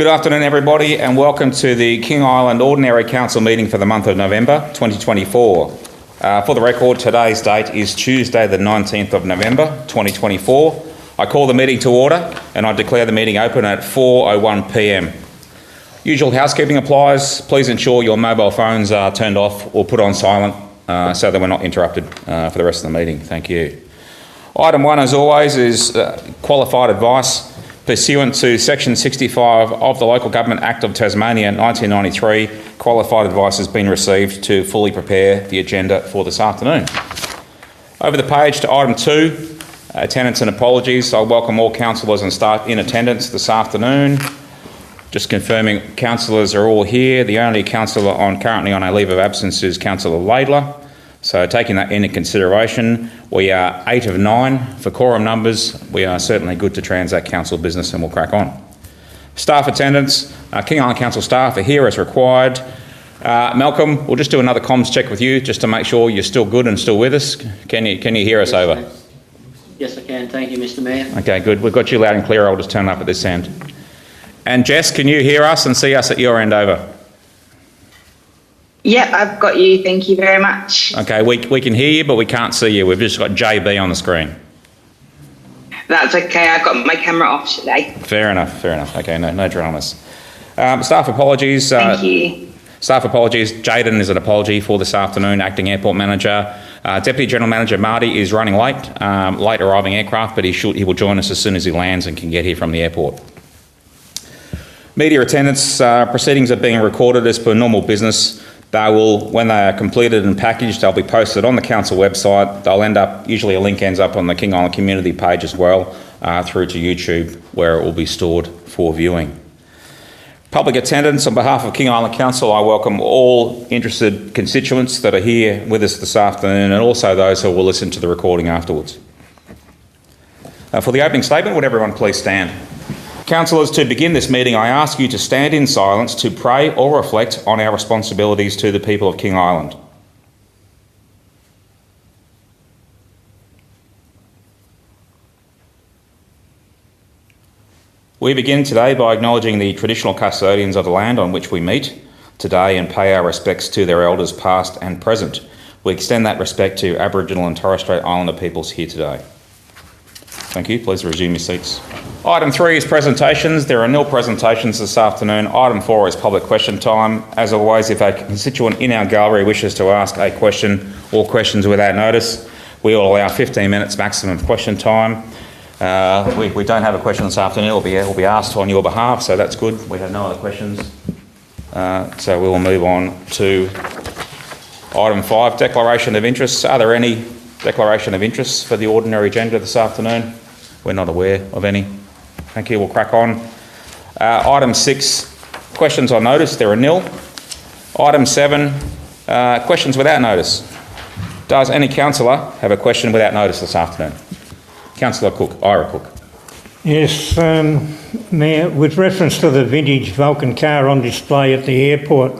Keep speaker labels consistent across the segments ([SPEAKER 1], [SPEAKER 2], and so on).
[SPEAKER 1] Good afternoon, everybody, and welcome to the King Island Ordinary Council meeting for the month of November 2024. For the record, today's date is Tuesday, the 19th of November 2024. I call the meeting to order and I declare the meeting open at 4:01 p.m. Usual housekeeping applies. Please ensure your mobile phones are turned off or put on silent so that we're not interrupted for the rest of the meeting. Thank you. Item 1, as always, is qualified advice. Pursuant to Section 65 of the Local Government Act of Tasmania 1993, qualified advice has been received to fully prepare the agenda for this afternoon. Over the page to item 2, attendance and apologies. I welcome all councillors and staff in attendance this afternoon. Just confirming councillors are all here. The only councillor currently on a leave of absence is Councillor Laidler. So taking that into consideration, we are 8 of 9 for quorum numbers. We are certainly good to transact council business and we'll crack on. Staff attendance, King Island Council staff are here as required. Malcolm, we'll just do another comms check with you just to make sure you're still good and still with us. Can you hear us over?
[SPEAKER 2] Yes, I can. Thank you, Mr. Mayor.
[SPEAKER 1] Okay, good. We've got you loud and clear. I'll just turn up at this end. And Jess, can you hear us and see us at your end over?
[SPEAKER 3] Yep, I've got you. Thank you very much.
[SPEAKER 1] Okay, we can hear you, but we can't see you. We've just got JB on the screen.
[SPEAKER 3] That's okay. I've got my camera off today.
[SPEAKER 1] Fair enough. Okay, no dramas. Staff apologies.
[SPEAKER 3] Thank you.
[SPEAKER 1] Staff apologies. Jayden is an apology for this afternoon, Acting Airport Manager. Deputy General Manager Marty is running late arriving aircraft, but he will join us as soon as he lands and can get here from the airport. Media attendance proceedings are being recorded as per normal business. They will, when they are completed and packaged, they'll be posted on the council website. They'll usually a link ends up on the King Island community page as well, through to YouTube, where it will be stored for viewing. Public attendance. On behalf of King Island Council, I welcome all interested constituents that are here with us this afternoon and also those who will listen to the recording afterwards. For the opening statement, would everyone please stand? Councillors, to begin this meeting, I ask you to stand in silence to pray or reflect on our responsibilities to the people of King Island. We begin today by acknowledging the traditional custodians of the land on which we meet today and pay our respects to their elders past and present. We extend that respect to Aboriginal and Torres Strait Islander peoples here today. Thank you. Please resume your seats. Item 3 is presentations. There are nil presentations this afternoon. Item 4 is public question time. As always, if a constituent in our gallery wishes to ask a question or questions without notice, we will allow 15 minutes maximum question time. We don't have a question this afternoon. It will be asked on your behalf, so that's good. We have no other questions. So we will move on to item 5, declaration of interests. Are there any declaration of interests for the ordinary agenda this afternoon? We're not aware of any. Thank you. We'll crack on. Item 6, questions on notice. There are nil. Item 7, questions without notice. Does any councillor have a question without notice this afternoon? Councillor Cook, Ira Cook.
[SPEAKER 4] Yes, Mayor, with reference to the vintage Vulcan car on display at the airport,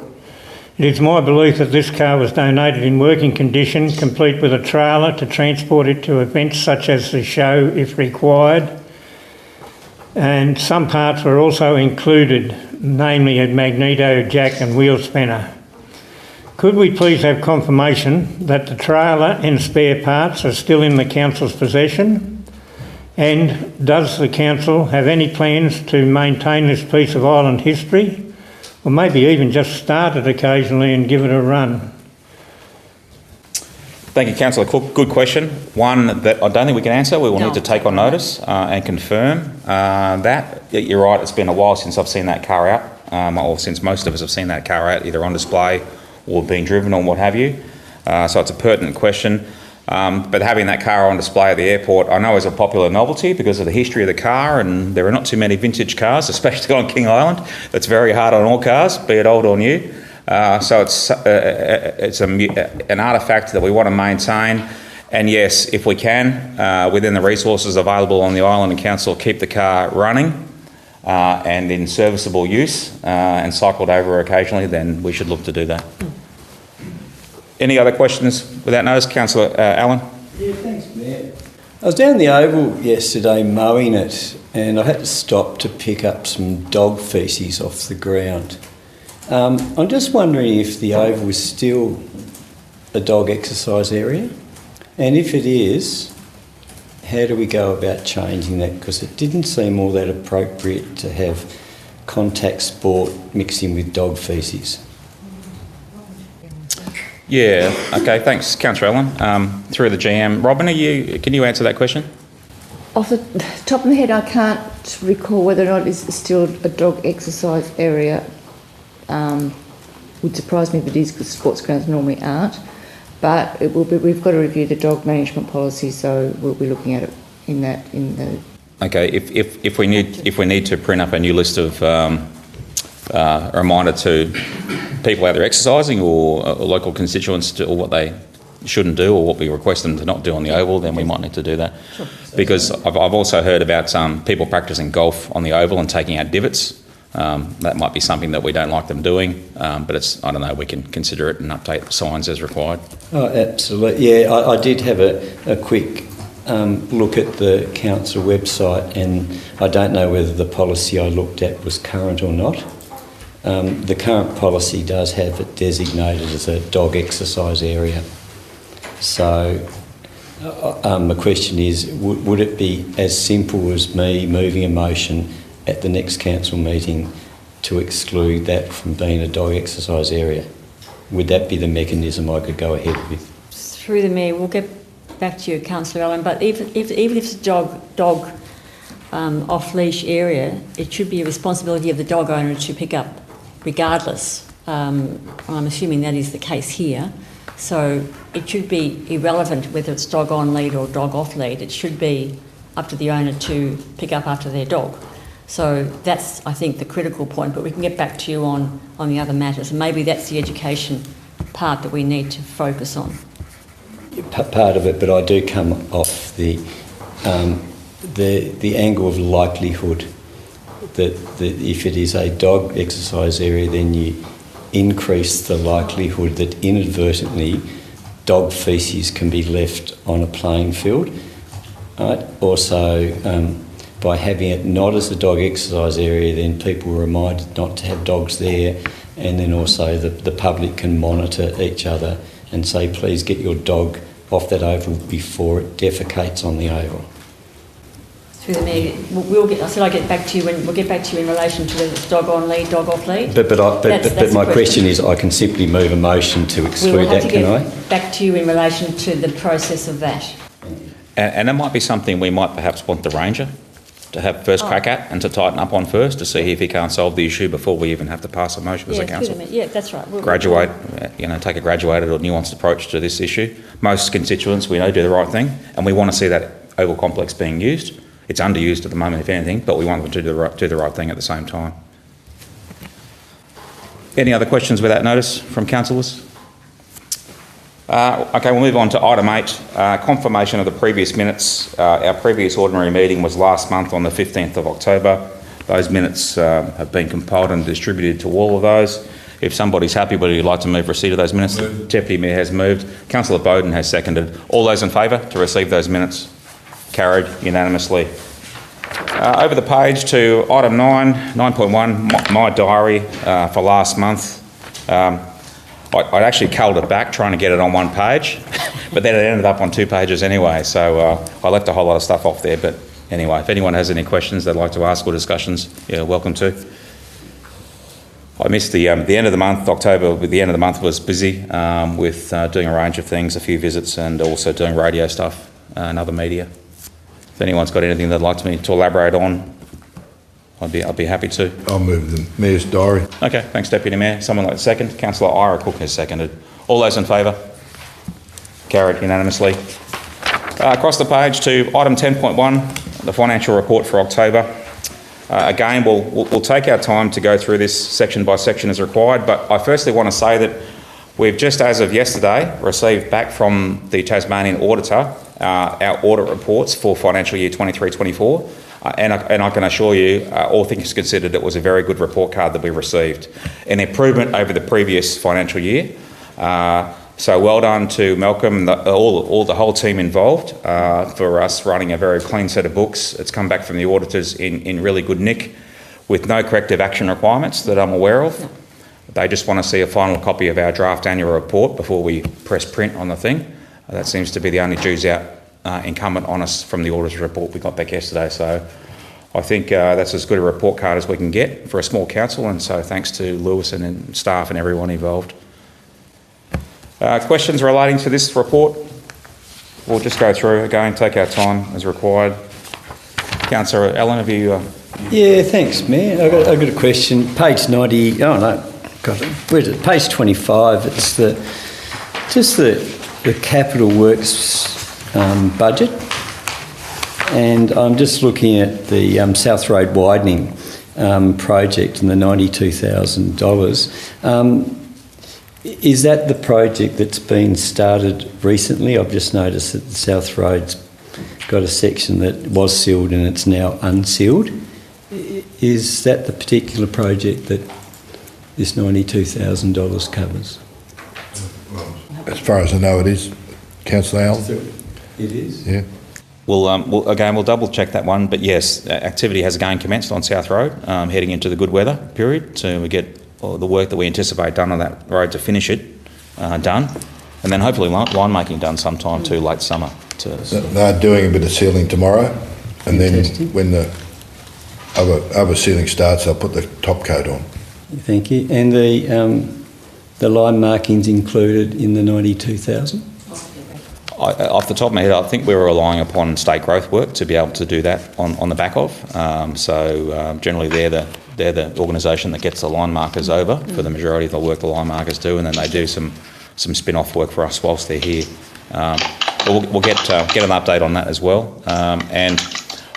[SPEAKER 4] it is my belief that this car was donated in working condition, complete with a trailer to transport it to events such as the show if required. And some parts were also included, namely a magneto, jack and wheel spanner. Could we please have confirmation that the trailer and spare parts are still in the council's possession? And does the council have any plans to maintain this piece of island history? Or maybe even just start it occasionally and give it a run?
[SPEAKER 1] Thank you, Councillor Cook. Good question. One that I don't think we can answer. We will need to take on notice and confirm that. You're right, it's been a while since I've seen that car out, or since most of us have seen that car out, either on display or being driven or what have you. So it's a pertinent question. But having that car on display at the airport, I know is a popular novelty because of the history of the car, and there are not too many vintage cars, especially on King Island. That's very hard on all cars, be it old or new. So it's an artefact that we want to maintain. And yes, if we can, within the resources available on the island and council, keep the car running and in serviceable use and cycled over occasionally, then we should look to do that. Any other questions without notice? Councillor Allen?
[SPEAKER 5] Yeah, thanks, Mayor. I was down the Oval yesterday mowing it, and I had to stop to pick up some dog faeces off the ground. I'm just wondering if the Oval is still a dog exercise area, and if it is, how do we go about changing that? Because it didn't seem all that appropriate to have contact sport mixing with dog faeces.
[SPEAKER 1] Yeah, okay, thanks, Councillor Allen. Through the GM. Robin, can you answer that question?
[SPEAKER 6] Off the top of my head, I can't recall whether or not it's still a dog exercise area. Would surprise me if it is, because sports grounds normally aren't. But it will be. We've got to review the dog management policy, so we'll be looking at it in the.
[SPEAKER 1] Okay, if we need to print up a new list of a reminder to people out there exercising or local constituents or what they shouldn't do or what we request them to not do on the Oval, then we might need to do that.
[SPEAKER 6] Sure.
[SPEAKER 1] Because I've also heard about people practising golf on the Oval and taking out divots. That might be something that we don't like them doing, but it's, I don't know, we can consider it and update the signs as required.
[SPEAKER 5] Oh, absolutely. Yeah, I did have a quick look at the council website, and I don't know whether the policy I looked at was current or not. The current policy does have it designated as a dog exercise area. So the question is, would it be as simple as me moving a motion at the next council meeting to exclude that from being a dog exercise area? Would that be the mechanism I could go ahead with?
[SPEAKER 7] Through the Mayor, we'll get back to you, Councillor Allen, but even if it's a dog off-leash area, it should be a responsibility of the dog owner to pick up regardless. I'm assuming that is the case here. So it should be irrelevant whether it's dog on lead or dog off lead. It should be up to the owner to pick up after their dog. So that's, I think, the critical point, but we can get back to you on the other matters. And maybe that's the education part that we need to focus on.
[SPEAKER 5] Part of it, but I do come off the angle of likelihood that if it is a dog exercise area, then you increase the likelihood that inadvertently dog faeces can be left on a playing field. Right? Also, by having it not as a dog exercise area, then people are reminded not to have dogs there, and then also the public can monitor each other and say, please get your dog off that oval before it defecates on the oval.
[SPEAKER 7] Through the Mayor, I said I'll get back to you we'll get back to you in relation to whether it's dog on lead, dog off lead.
[SPEAKER 5] But my question is, I can simply move a motion to exclude that, can I?
[SPEAKER 7] Get back to you in relation to the process of that.
[SPEAKER 1] And it might be something we might perhaps want the Ranger to have first crack at and to tighten up on first to see if he can't solve the issue before we even have to pass a motion as a council.
[SPEAKER 7] Yeah, that's right.
[SPEAKER 1] Take a graduated or nuanced approach to this issue. Most constituents, we know, do the right thing, and we want to see that oval complex being used. It's underused at the moment, if anything, but we want them to do the right thing at the same time. Any other questions without notice from councillors? Okay, we'll move on to item 8, confirmation of the previous minutes. Our previous ordinary meeting was last month on the 15th of October. Those minutes have been compiled and distributed to all of those. If somebody's happy, would you like to move receipt of those minutes? The Deputy Mayor has moved. Councillor Bowden has seconded. All those in favour to receive those minutes? Carried unanimously. Over the page to item 9.1, my diary for last month. I actually culled it back trying to get it on one page, but then it ended up on 2 pages anyway, so I left a whole lot of stuff off there. But anyway, if anyone has any questions they'd like to ask or discussions, you're welcome to. I missed the end of the month. October, the end of the month was busy with doing a range of things, a few visits, and also doing radio stuff and other media. If anyone's got anything they'd like me to elaborate on, I'd be happy to.
[SPEAKER 8] I'll move the Mayor's diary.
[SPEAKER 1] Okay, thanks, Deputy Mayor. Someone like to second? Councillor Ira Cook has seconded. All those in favour? Carried unanimously. Across the page to item 10.1, the financial report for October. Again, we'll take our time to go through this section by section as required, but I firstly want to say that we've just, as of yesterday, received back from the Tasmanian Auditor our audit reports for financial year 23-24. And I can assure you, all things considered, it was a very good report card that we received. An improvement over the previous financial year. So well done to Malcolm and the whole team involved for us running a very clean set of books. It's come back from the auditors in really good nick with no corrective action requirements that I'm aware of. They just want to see a final copy of our draft annual report before we press print on the thing. That seems to be the only dues out incumbent on us from the auditor's report we got back yesterday. So I think that's as good a report card as we can get for a small council, and so thanks to Lewis and staff and everyone involved. Questions relating to this report? We'll just go through again, take our time as required. Councillor Allen, have you...
[SPEAKER 5] Yeah, thanks, Mayor. I've got a question. Page 90... Oh, no. Got it. Where's it? Page 25. It's the capital works budget. And I'm just looking at the South Road widening project and the $92,000. Is that the project that's been started recently? I've just noticed that the South Road's got a section that was sealed and it's now unsealed. Is that the particular project that this $92,000 covers?
[SPEAKER 8] As far as I know, it is. Councillor Allen?
[SPEAKER 5] It is?
[SPEAKER 8] Yeah.
[SPEAKER 1] We'll double check that one, but yes, activity has again commenced on South Road, heading into the good weather period, so we get the work that we anticipate done on that road to finish it done, and then hopefully line making done sometime too late summer.
[SPEAKER 8] They're doing a bit of sealing tomorrow, and then when the other sealing starts, they'll put the top coat on.
[SPEAKER 5] Thank you. And the line markings included in the 92,000?
[SPEAKER 1] Off the top of my head, I think we're relying upon state growth work to be able to do that on the back of. Generally, they're the organisation that gets the line markers over for the majority of the work the line markers do, and then they do some spin-off work for us whilst they're here. We'll get an update on that as well. And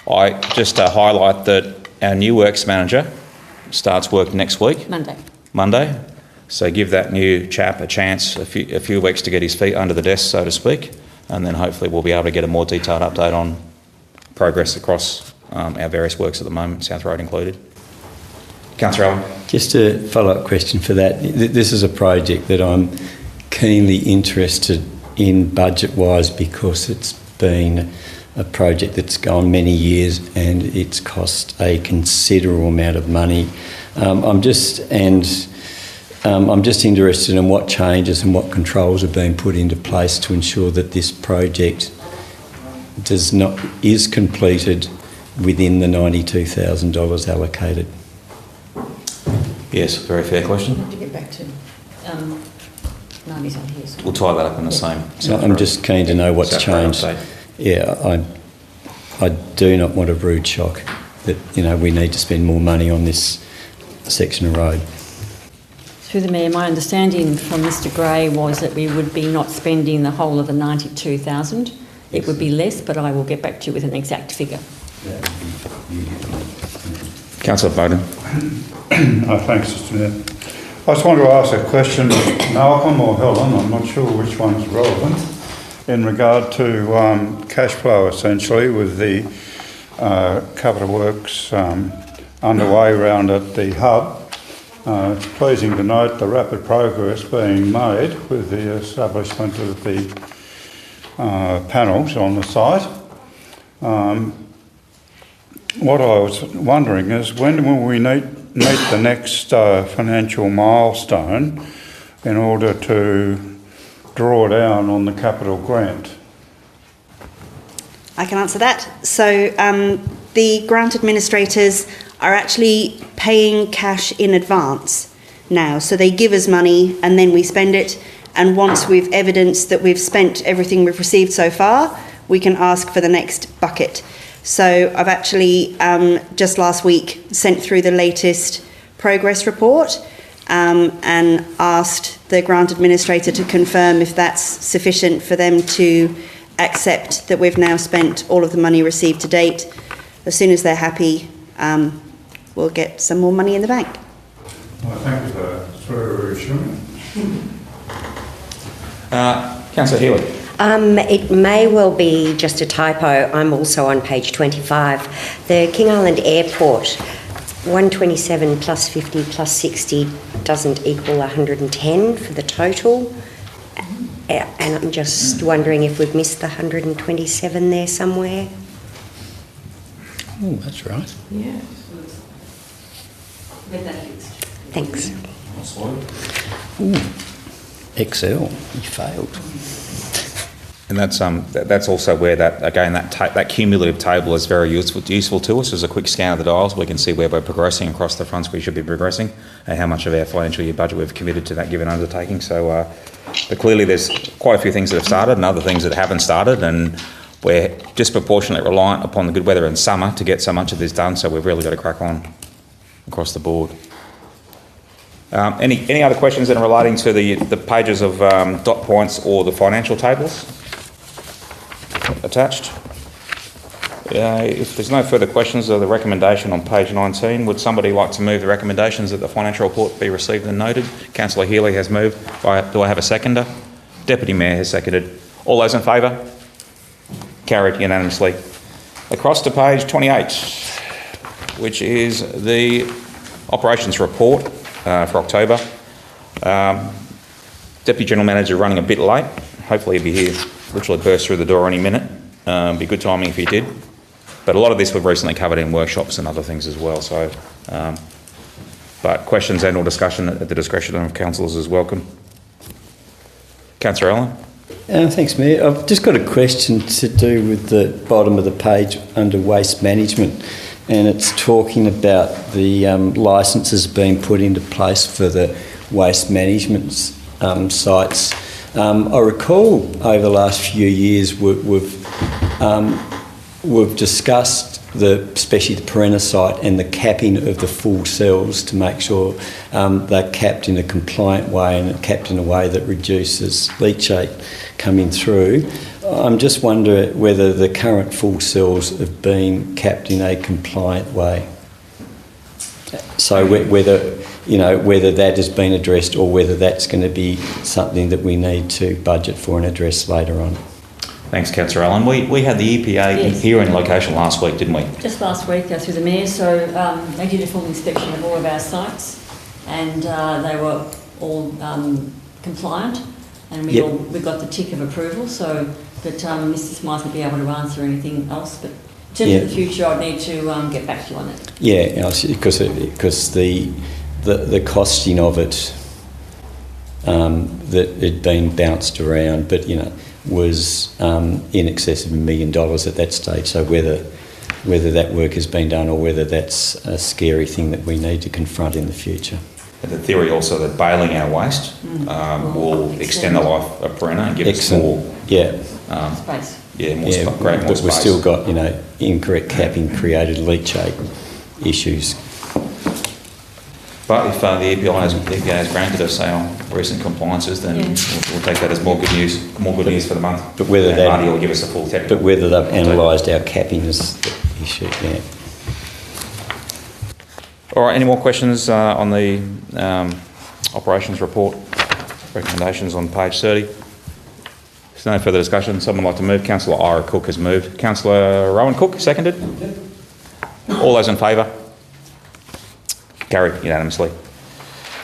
[SPEAKER 1] I just highlight that our new works manager starts work next week. Monday. So give that new chap a chance, a few weeks to get his feet under the desk, so to speak, and then hopefully we'll be able to get a more detailed update on progress across our various works at the moment, South Road included. Councillor Allen.
[SPEAKER 5] Just a follow-up question for that. This is a project that I'm keenly interested in budget-wise because it's been a project that's gone many years and it's cost a considerable amount of money. I'm just interested in what changes and what controls have been put into place to ensure that this project is completed within the $92,000 allocated.
[SPEAKER 1] Yes, very fair question.
[SPEAKER 7] To get back to... no, he's on here.
[SPEAKER 1] We'll tie that up in the same...
[SPEAKER 5] I'm just keen to know what's changed. Yeah, I do not want a rude shock that, we need to spend more money on this section of road.
[SPEAKER 7] Through the Mayor, my understanding from Mr Gray was that we would be not spending the whole of the 92,000. It would be less, but I will get back to you with an exact figure.
[SPEAKER 1] Councillor Bowden.
[SPEAKER 9] Thanks, Mr Mayor. I just want to ask a question, Malcolm or Helen, I'm not sure which one's relevant, in regard to cash flow, essentially, with the capital works underway round at the hub. It's pleasing to note the rapid progress being made with the establishment of the panels on the site. What I was wondering is when will we meet the next financial milestone in order to draw down on the capital grant?
[SPEAKER 10] I can answer that. So the grant administrators are actually paying cash in advance now. So they give us money and then we spend it. And once we've evidenced that we've spent everything we've received so far, we can ask for the next bucket. So I've actually just last week sent through the latest progress report and asked the grant administrator to confirm if that's sufficient for them to accept that we've now spent all of the money received to date. As soon as they're happy, we'll get some more money in the bank.
[SPEAKER 9] Well, thank you for that. It's very reassuring.
[SPEAKER 1] Councillor Healy.
[SPEAKER 11] It may well be just a typo. I'm also on page 25. The King Island Airport, 127 plus 50 plus 60 doesn't equal 110 for the total. And I'm just wondering if we've missed the 127 there somewhere.
[SPEAKER 5] Oh, that's right.
[SPEAKER 7] Yeah.
[SPEAKER 11] Thanks.
[SPEAKER 5] Excel, you failed.
[SPEAKER 1] And that's also where that cumulative table is very useful to us as a quick scan of the dials. We can see where we're progressing across the fronts we should be progressing and how much of our financial year budget we've committed to that given undertaking. So, but clearly there's quite a few things that have started and other things that haven't started, and we're disproportionately reliant upon the good weather in summer to get so much of this done. So we've really got to crack on across the board. Any other questions that are relating to the pages of dot points or the financial tables attached? If there's no further questions of the recommendation on page 19, would somebody like to move the recommendations that the financial report be received and noted? Councillor Healy has moved. Do I have a seconder? Deputy Mayor has seconded. All those in favour? Carried unanimously. Across to page 28, which is the operations report for October. Deputy General Manager running a bit late. Hopefully he'll be here, literally burst through the door any minute. Be good timing if he did. But a lot of this we've recently covered in workshops and other things as well. So, but questions and or discussion at the discretion of councillors is welcome. Councillor Allen.
[SPEAKER 5] Thanks, Mayor. I've just got a question to do with the bottom of the page under waste management, and it's talking about the licences being put into place for the waste management sites. I recall over the last few years we've discussed especially the Perenna site and the capping of the full cells to make sure they're capped in a compliant way and capped in a way that reduces leachate coming through. I'm just wondering whether the current full cells have been capped in a compliant way. So whether that has been addressed or whether that's going to be something that we need to budget for and address later on.
[SPEAKER 1] Thanks, Councillor Allen. We had the EPA here in location last week, didn't we?
[SPEAKER 7] Just last week through the Mayor, so they did a full inspection of all of our sites and they were all compliant, and we got the tick of approval, so that Mr Smythe will be able to answer anything else. But in terms of the future, I'd need to get back to you on that. Yeah,
[SPEAKER 5] because the costing of it that had been bounced around, but was in excess of $1 million at that stage. So whether that work has been done or whether that's a scary thing that we need to confront in the future.
[SPEAKER 1] And the theory also that baling our waste will extend the life of Perenna and give us more
[SPEAKER 7] space.
[SPEAKER 1] More
[SPEAKER 5] but
[SPEAKER 1] space.
[SPEAKER 5] We've still got incorrect capping created leachate issues.
[SPEAKER 1] But if the EPA has granted us our recent compliances, then we'll take that as more good news for the month.
[SPEAKER 5] But whether
[SPEAKER 1] Marty will give us a full technical.
[SPEAKER 5] But whether they've analysed our capping is the issue. Yeah.
[SPEAKER 1] All right. Any more questions on the operations report recommendations on page 30? There's no further discussion. Someone like to move? Councillor Ira Cook has moved. Councillor Rowan Cook seconded. All those in favour? Carried unanimously.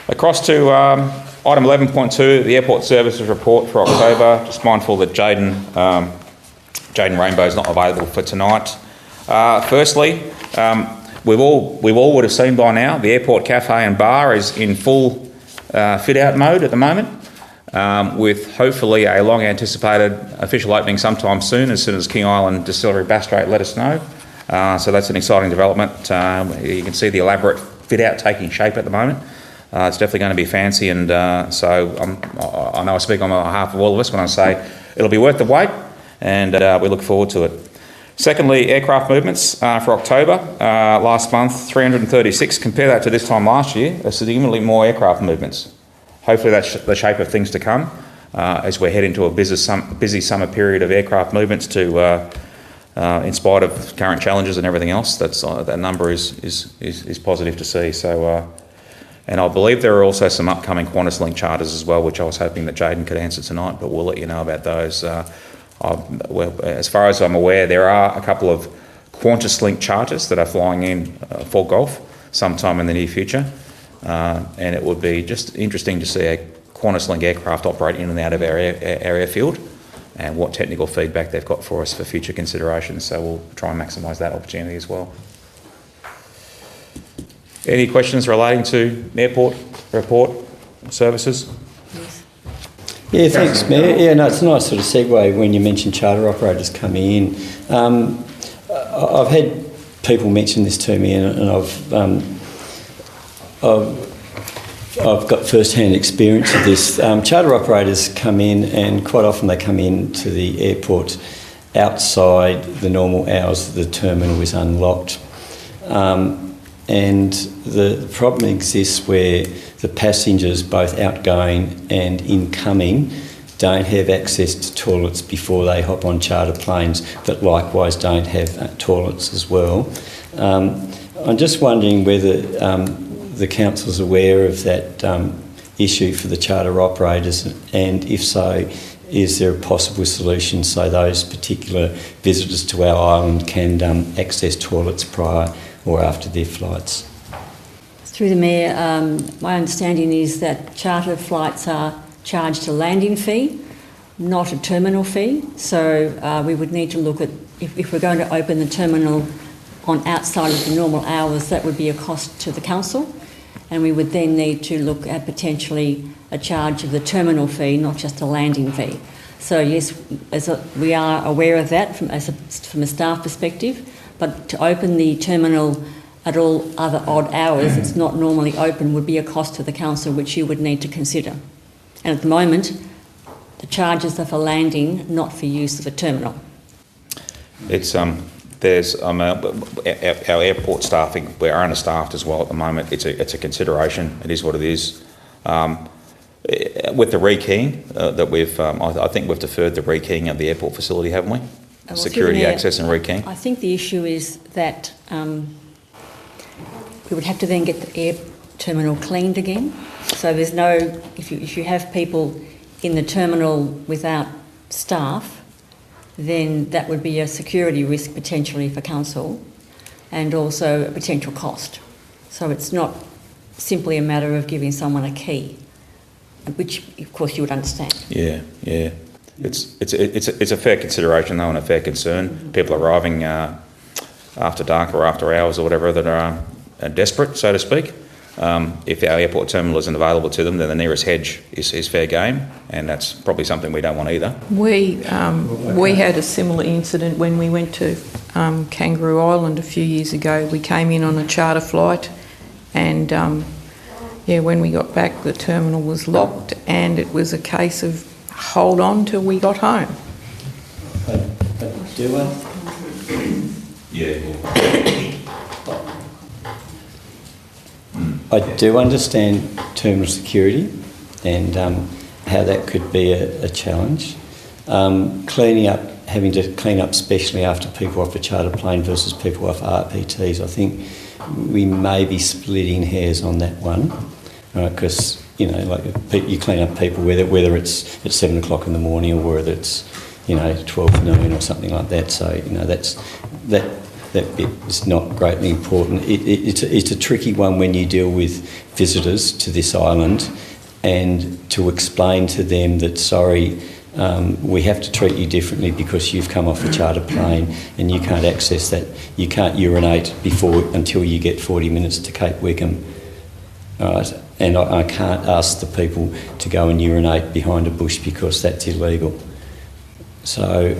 [SPEAKER 1] Across to item 11.2, the Airport Services Report for October. Just mindful that Jaden Rainbow is not available for tonight. Firstly, we all would have seen by now the Airport Cafe and Bar is in full fit-out mode at the moment, with hopefully a long-anticipated official opening sometime soon as King Island Distillery Bass Strait let us know. So that's an exciting development. You can see the elaborate fit-out taking shape at the moment. It's definitely going to be fancy, and so I know I speak on behalf of all of us when I say it'll be worth the wait, and we look forward to it. Secondly, aircraft movements for October. Last month, 336. Compare that to this time last year, significantly more aircraft movements. Hopefully that's the shape of things to come as we head into a busy summer period of aircraft movements to in spite of current challenges and everything else. That number is positive to see. So, and I believe there are also some upcoming QantasLink charters as well, which I was hoping that Jaden could answer tonight, but we'll let you know about those. As far as I'm aware, there are a couple of QantasLink charters that are flying in for golf sometime in the near future, and it would be just interesting to see a QantasLink aircraft operate in and out of our airfield, and what technical feedback they've got for us for future consideration. So we'll try and maximise that opportunity as well. Any questions relating to airport report services?
[SPEAKER 5] Yeah, thanks, Mayor. Yeah, no, it's a nice sort of segue when you mentioned charter operators coming in. I've had people mention this to me, and I've got first-hand experience of this. Charter operators come in, and quite often they come in to the airport outside the normal hours the terminal is unlocked. And the problem exists where the passengers, both outgoing and incoming, don't have access to toilets before they hop on charter planes that likewise don't have toilets as well. I'm just wondering whether the council's aware of that issue for the charter operators, and if so, is there a possible solution so those particular visitors to our island can access toilets prior or after their flights?
[SPEAKER 7] Through the Mayor, my understanding is that charter flights are charged a landing fee, not a terminal fee. So we would need to look at, if we're going to open the terminal on outside of the normal hours, that would be a cost to the council. And we would then need to look at potentially a charge of the terminal fee, not just a landing fee. So yes, we are aware of that from a staff perspective, but to open the terminal at all other odd hours, it's not normally open, would be a cost to the council, which you would need to consider. And at the moment, the charges are for landing, not for use of a terminal.
[SPEAKER 1] It's there's our airport staffing. We're understaffed as well at the moment. It's a consideration. It is what it is. With the rekeying that we've, I think we've deferred the rekeying of the airport facility, haven't we?
[SPEAKER 7] Well,
[SPEAKER 1] security access and rekeying.
[SPEAKER 7] I think the issue is that we would have to then get the air terminal cleaned again. So there's no, if you have people in the terminal without staff, then that would be a security risk potentially for council, and also a potential cost. So it's not simply a matter of giving someone a key, which of course you would understand. Yeah. It's a fair consideration though, and a fair concern. People arriving after dark or after hours or whatever that are desperate, so to speak. If our airport terminal isn't available to them, then the nearest hedge is fair game, and that's probably something we don't want either.
[SPEAKER 12] We had a similar incident when we went to Kangaroo Island a few years ago. We came in on a charter flight, and when we got back, the terminal was locked, and it was a case of hold on till we got home.
[SPEAKER 5] Do I?
[SPEAKER 1] Yeah.
[SPEAKER 5] I do understand terminal security and how that could be a challenge. Cleaning up, having to clean up especially after people off a charter plane versus people off RPTs, I think we may be splitting hairs on that one, right? Because you clean up people whether it's at 7 o'clock in the morning or whether it's 12 noon or something like that. So that bit is not greatly important. It's a tricky one when you deal with visitors to this island, and to explain to them that, sorry, we have to treat you differently because you've come off a charter plane and you can't access that. You can't urinate until you get 40 minutes to Cape Wickham. Right? And I can't ask the people to go and urinate behind a bush because that's illegal. So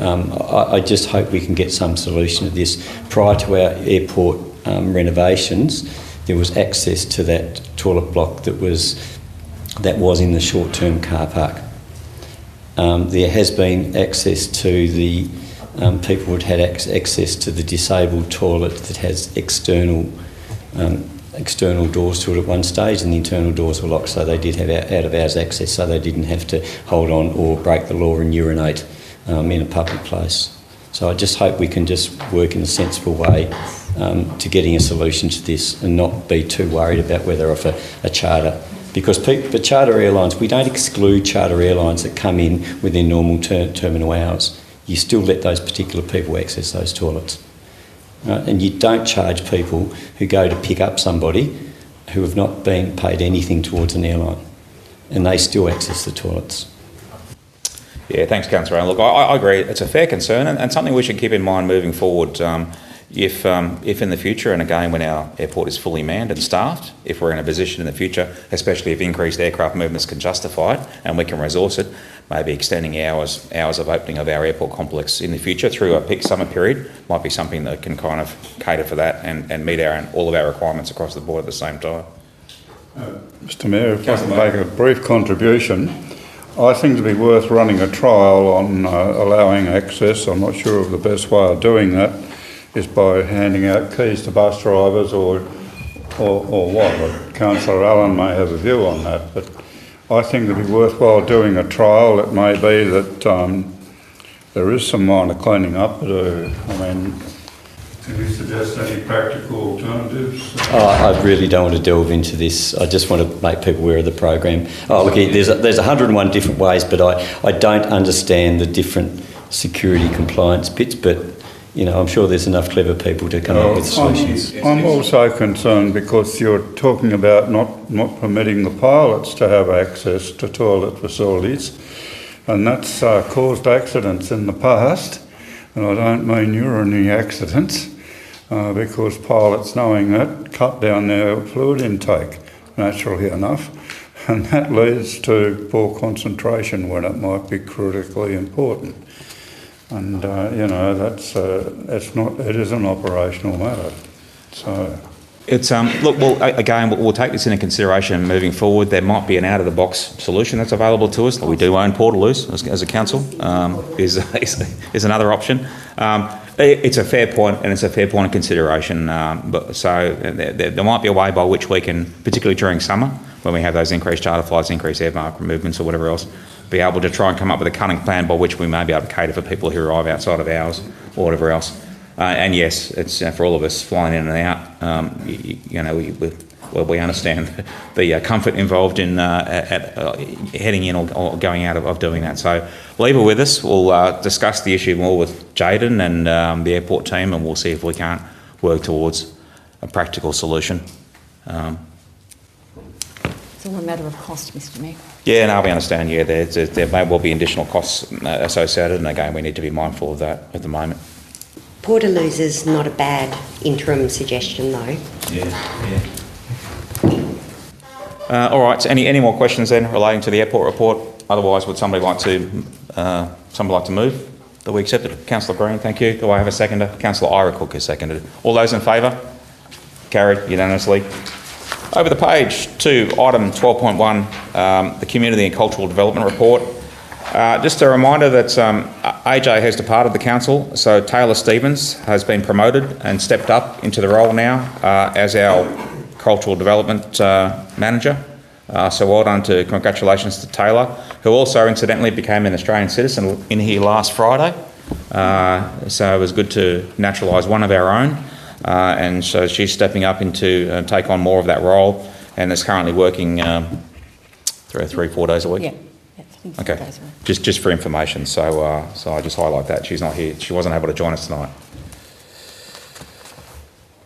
[SPEAKER 5] I just hope we can get some solution to this. Prior to our airport renovations, there was access to that toilet block that was in the short-term car park. There has been access to the people had access to the disabled toilet that has external doors to it at one stage, and the internal doors were locked, so they did have out of hours access, so they didn't have to hold on or break the law and urinate in a public place. So I just hope we can just work in a sensible way to getting a solution to this, and not be too worried about whether off a charter. Because for charter airlines, we don't exclude charter airlines that come in within normal terminal hours. You still let those particular people access those toilets. Right? And you don't charge people who go to pick up somebody who have not been paid anything towards an airline. and they still access the toilets.
[SPEAKER 1] Yeah, thanks, Councillor Allen. Look, I agree. It's a fair concern and something we should keep in mind moving forward. If in the future, and again when our airport is fully manned and staffed, if we're in a position in the future, especially if increased aircraft movements can justify it and we can resource it, maybe extending hours of opening of our airport complex in the future through a peak summer period might be something that can kind of cater for that and meet all of our requirements across the board at the same time.
[SPEAKER 9] Mr Mayor, if I can make a brief contribution, I think it'd be worth running a trial on allowing access. I'm not sure of the best way of doing that is by handing out keys to bus drivers or what. But Councillor Allen may have a view on that, but I think it'd be worthwhile doing a trial. It may be that there is some minor cleaning up to do. I mean, can you suggest any practical alternatives?
[SPEAKER 5] I really don't want to delve into this. I just want to make people aware of the program. Look, there's 101 different ways, but I don't understand the different security compliance bits, but I'm sure there's enough clever people to come up with solutions.
[SPEAKER 9] I'm also concerned because you're talking about not permitting the pilots to have access to toilet facilities, and that's caused accidents in the past, and I don't mean urinary accidents, because pilots, knowing that, cut down their fluid intake, naturally enough, and that leads to poor concentration when it might be critically important. And it is an operational matter. So
[SPEAKER 1] it's look. Well, again, we'll take this into consideration moving forward. There might be an out-of-the-box solution that's available to us. We do own Portaloos as a council. Is another option. It's a fair point, and it's a fair point of consideration. There might be a way by which we can, particularly during summer, when we have those increased charter flights, increased air market movements, or whatever else, be able to try and come up with a cunning plan by which we may be able to cater for people who arrive outside of hours or whatever else. And yes, it's for all of us flying in and out. We understand the comfort involved in heading in or going out of doing that. So leave it with us. We'll discuss the issue more with Jayden and the airport team, and we'll see if we can't work towards a practical solution.
[SPEAKER 7] It's all a matter of cost, Mr Mayor.
[SPEAKER 1] Yeah, no, we understand. Yeah, there may well be additional costs associated, and again, we need to be mindful of that at the moment.
[SPEAKER 11] Portaloos is not a bad interim suggestion, though.
[SPEAKER 1] Yeah. All right. So any more questions then relating to the airport report? Otherwise, would somebody like to move that we accept it? Councillor Green, thank you. Do I have a seconder? Councillor Ira Cook has seconded. All those in favour? Carried unanimously. Over the page to item 12.1, the Community and Cultural Development Report. Just a reminder that AJ has departed the council, so Taylor Stevens has been promoted and stepped up into the role now as our Cultural Development Manager. So well done congratulations to Taylor, who also incidentally became an Australian citizen in here last Friday. So it was good to naturalise one of our own. And so she's stepping up into take on more of that role, and is currently working 3-4 days a week.
[SPEAKER 7] Yeah.
[SPEAKER 1] Okay. Just for information. So I just highlight that she's not here. She wasn't able to join us tonight.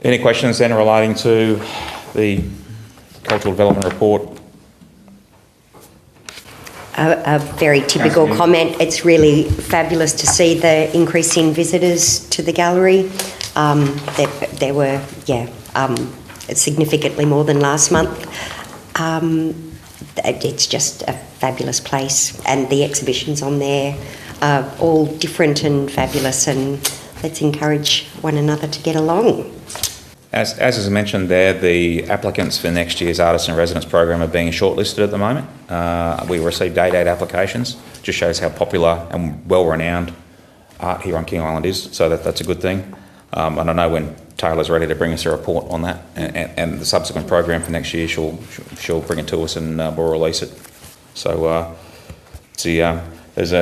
[SPEAKER 1] Any questions then relating to the Cultural Development Report?
[SPEAKER 11] A very typical comment. It's really fabulous to see the increase in visitors to the gallery. There were, significantly more than last month. It's just a fabulous place, and the exhibitions on there are all different and fabulous, and let's encourage one another to get along.
[SPEAKER 1] As is mentioned there, the applicants for next year's Artist in Residence program are being shortlisted at the moment. We received 8 applications. Just shows how popular and well-renowned art here on King Island is, so that's a good thing. And I know when Taylor's ready to bring us a report on that and the subsequent program for next year, she'll bring it to us and we'll release it. So there's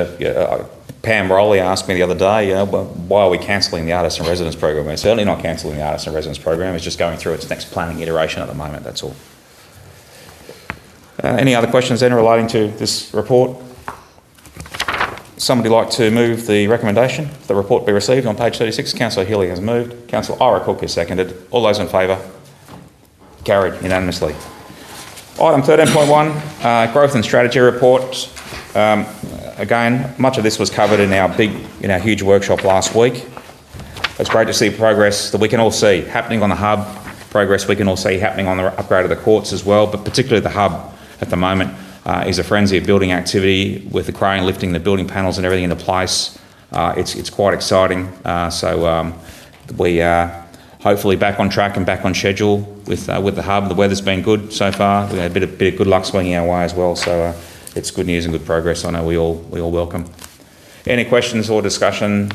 [SPEAKER 1] Pam Rowley asked me the other day, why are we cancelling the Artist in Residence program? We're certainly not cancelling the Artist in Residence program. It's just going through its next planning iteration at the moment, that's all. Any other questions then relating to this report? Somebody like to move the recommendation? The report be received on page 36. Councillor Healy has moved. Councillor Ira Cook has seconded. All those in favour? Carried unanimously. Item 13.1, growth and strategy report. Again, much of this was covered in our huge workshop last week. It's great to see progress that we can all see happening on the hub, progress we can all see happening on the upgrade of the courts as well, but particularly the hub at the moment is a frenzy of building activity with the crane lifting the building panels and everything into place. It's quite exciting. So we are hopefully back on track and back on schedule with the hub. The weather's been good so far. We had a bit of good luck swinging our way as well. So it's good news and good progress. I know we all welcome. Any questions or discussion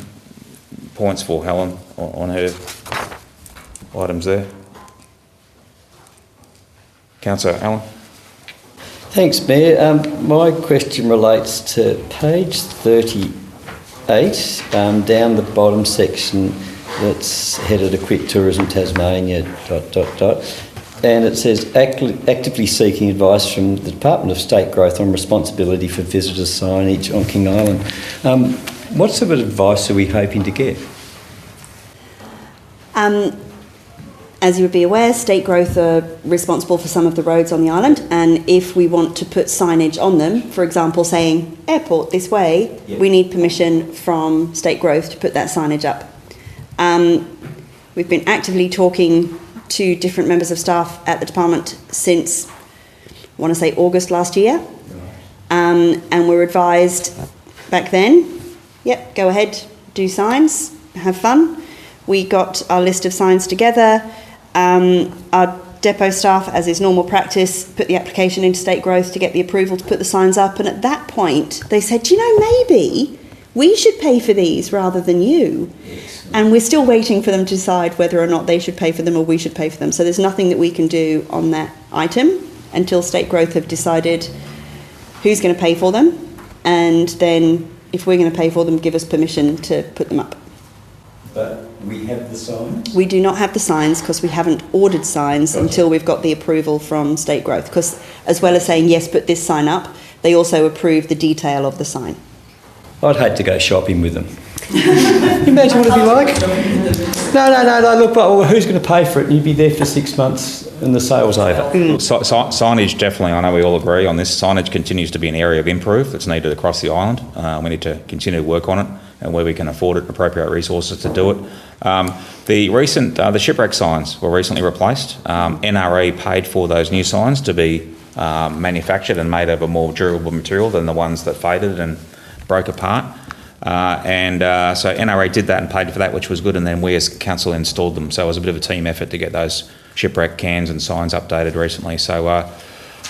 [SPEAKER 1] points for Helen on her items there? Councillor Allen.
[SPEAKER 5] Thanks, Mayor. My question relates to page 38, down the bottom section that's headed Equip Tourism Tasmania, ... And it says, actively seeking advice from the Department of State Growth on responsibility for visitor signage on King Island. What sort of advice are we hoping to get?
[SPEAKER 10] As you would be aware, State Growth are responsible for some of the roads on the island, and if we want to put signage on them, for example saying airport this way, we need permission from State Growth to put that signage up. We've been actively talking to different members of staff at the department since, I want to say, August last year, and we're advised back then, yep, go ahead, do signs, have fun. We got our list of signs together. Our depot staff, as is normal practice, put the application into State Growth to get the approval to put the signs up, and at that point they said, maybe we should pay for these rather than you. And we're still waiting for them to decide whether or not they should pay for them or we should pay for them. So there's nothing that we can do on that item until State Growth have decided who's going to pay for them, and then if we're going to pay for them, give us permission to put them up.
[SPEAKER 5] But we have the signs?
[SPEAKER 10] We do not have the signs because we haven't ordered signs until we've got the approval from State Growth, because as well as saying, yes, put this sign up, they also approve the detail of the sign.
[SPEAKER 5] I'd hate to go shopping with them. Can you imagine what it'd be like? No, look, well, who's going to pay for it? And you'd be there for 6 months and the sale's over.
[SPEAKER 1] Signage, definitely, I know we all agree on this. Signage continues to be an area of improve that's needed across the island. We need to continue to work on it, and where we can afford it, appropriate resources to do it. The shipwreck signs were recently replaced. NRE paid for those new signs to be manufactured and made of a more durable material than the ones that faded and broke apart. So NRA did that and paid for that, which was good, and then we as council installed them. So it was a bit of a team effort to get those shipwreck cans and signs updated recently. So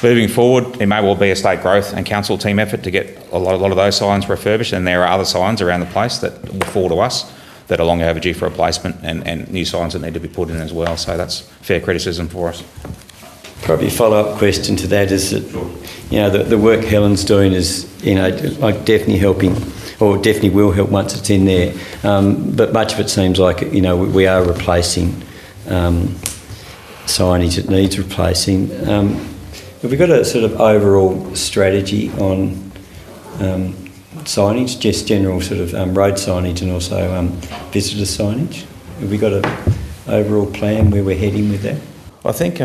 [SPEAKER 1] moving forward, it may well be a State Growth and council team effort to get a lot of those signs refurbished, and there are other signs around the place that will fall to us that are long overdue for replacement, and new signs that need to be put in as well. So that's fair criticism for us.
[SPEAKER 5] Probably a follow-up question to that is that, the work Helen's doing is, like definitely helping, or definitely will help once it's in there. But much of it seems like, we are replacing signage that needs replacing. Have we got a sort of overall strategy on signage, just general sort of road signage and also visitor signage? Have we got an overall plan where we're heading with that?
[SPEAKER 1] I think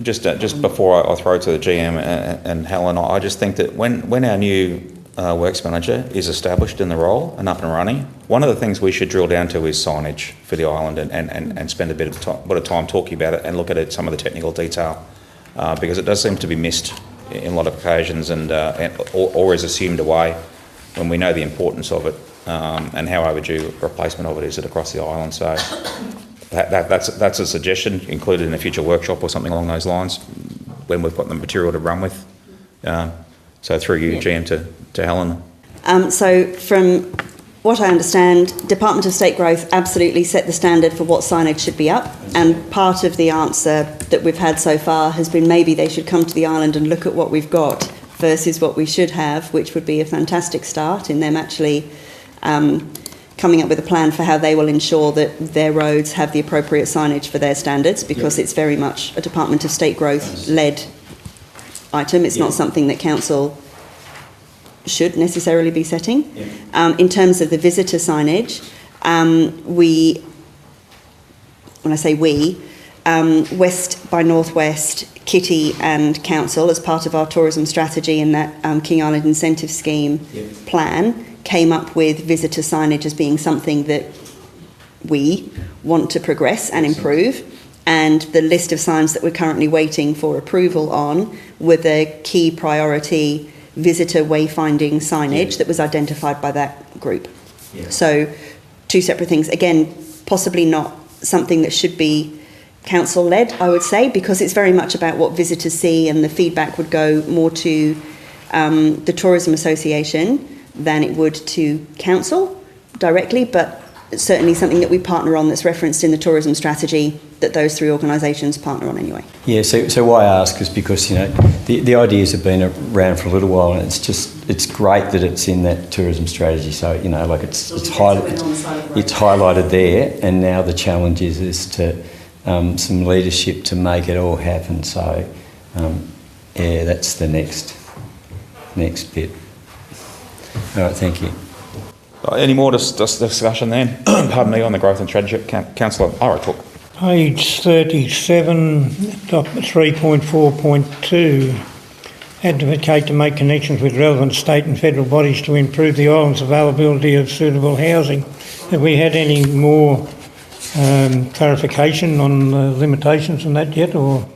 [SPEAKER 1] just before I throw to the GM and Helen, I just think that when our new works manager is established in the role and up and running, one of the things we should drill down to is signage for the island and spend a bit of time talking about it and look at some of the technical detail, because it does seem to be missed in a lot of occasions or is assumed away when we know the importance of it and how overdue replacement of it is across the island. So that's a suggestion included in a future workshop or something along those lines when we've got the material to run with. So through you, GM, to Helen.
[SPEAKER 10] So from what I understand, Department of State Growth absolutely set the standard for what signage should be up, and part of the answer that we've had so far has been maybe they should come to the island and look at what we've got versus what we should have, which would be a fantastic start in them actually coming up with a plan for how they will ensure that their roads have the appropriate signage for their standards, because it's very much a Department of State Growth-led item. It's not something that council should necessarily be setting. In terms of the visitor signage, when I say we, West by Northwest, Kitty and Council, as part of our tourism strategy in that King Island Incentive Scheme plan, came up with visitor signage as being something that we want to progress and improve. And the list of signs that we're currently waiting for approval on were the key priority visitor wayfinding signage that was identified by that group. So 2 separate things. Again, possibly not something that should be council-led, I would say, because it's very much about what visitors see, and the feedback would go more to the Tourism Association than it would to council directly, but it's certainly something that we partner on that's referenced in the tourism strategy that those 3 organisations partner on anyway.
[SPEAKER 5] Yeah, so why I ask is because, the ideas have been around for a little while, and it's great that it's in that tourism strategy. So, it's highlighted there, and now the challenge is to some leadership to make it all happen. So, that's the next bit. All right, thank you.
[SPEAKER 1] Any more discussion then? Pardon me, on the growth and strategy, Councillor Ira-Cook.
[SPEAKER 4] Page 37, 3.4.2, advocate to make connections with relevant state and federal bodies to improve the island's availability of suitable housing. Have we had any more clarification on the limitations on that yet, or?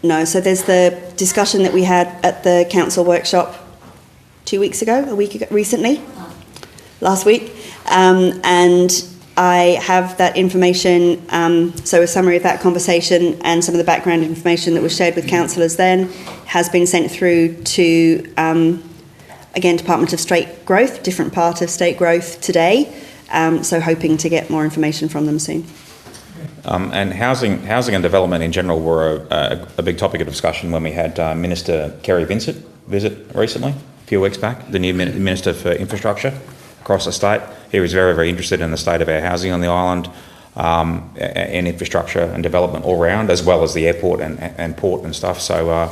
[SPEAKER 10] No, so there's the discussion that we had at the council workshop 2 weeks ago, a week ago, recently, last week, and I have that information, so a summary of that conversation and some of the background information that was shared with councillors then has been sent through to, again, Department of State Growth, different part of State Growth today, so hoping to get more information from them soon.
[SPEAKER 1] And housing and development in general were a big topic of discussion when we had Minister Kerry Vincent visit recently, a few weeks back, the new Minister for Infrastructure across the state. He was very, very interested in the state of our housing on the island, and infrastructure and development all round, as well as the airport and port and stuff. So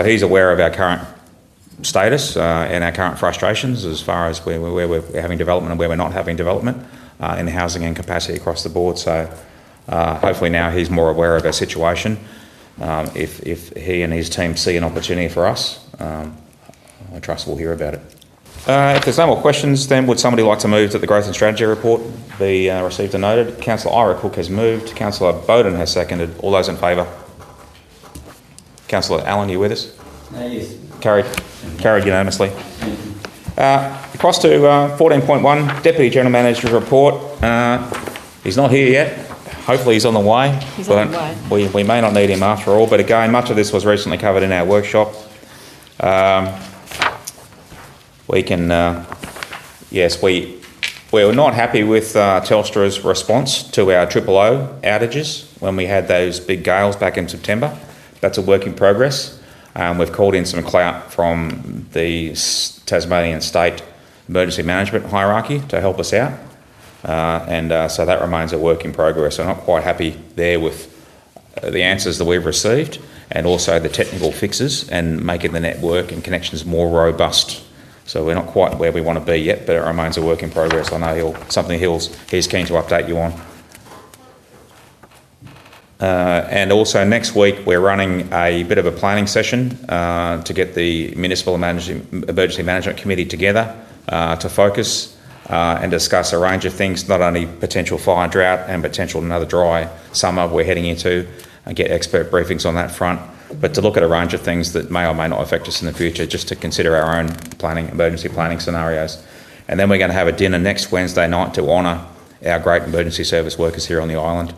[SPEAKER 1] he's aware of our current status and our current frustrations as far as where we're having development and where we're not having development in housing and capacity across the board. So hopefully now he's more aware of our situation. If he and his team see an opportunity for us, I trust we'll hear about it. If there's no more questions, then would somebody like to move that the growth and strategy report be received and noted? Councillor Ira-Cook has moved. Councillor Bowden has seconded. All those in favour? Councillor Allen, you with us?
[SPEAKER 5] Yes.
[SPEAKER 1] Carried unanimously. Across to 14.1, Deputy General Manager's report. He's not here yet. Hopefully he's on the way. We may not need him after all, but again, much of this was recently covered in our workshop. We were not happy with Telstra's response to our OOO outages when we had those big gales back in September. That's a work in progress. We've called in some clout from the Tasmanian State Emergency Management hierarchy to help us out. So that remains a work in progress. I'm not quite happy there with the answers that we've received, and also the technical fixes and making the network and connections more robust. So we're not quite where we want to be yet, but it remains a work in progress. I know he's keen to update you on. And also next week we're running a bit of a planning session to get the Municipal Emergency Management Committee together to focus and discuss a range of things, not only potential fire drought and potential another dry summer we're heading into, and get expert briefings on that front, but to look at a range of things that may or may not affect us in the future, just to consider our own emergency planning scenarios. And then we're going to have a dinner next Wednesday night to honour our great emergency service workers here on the island,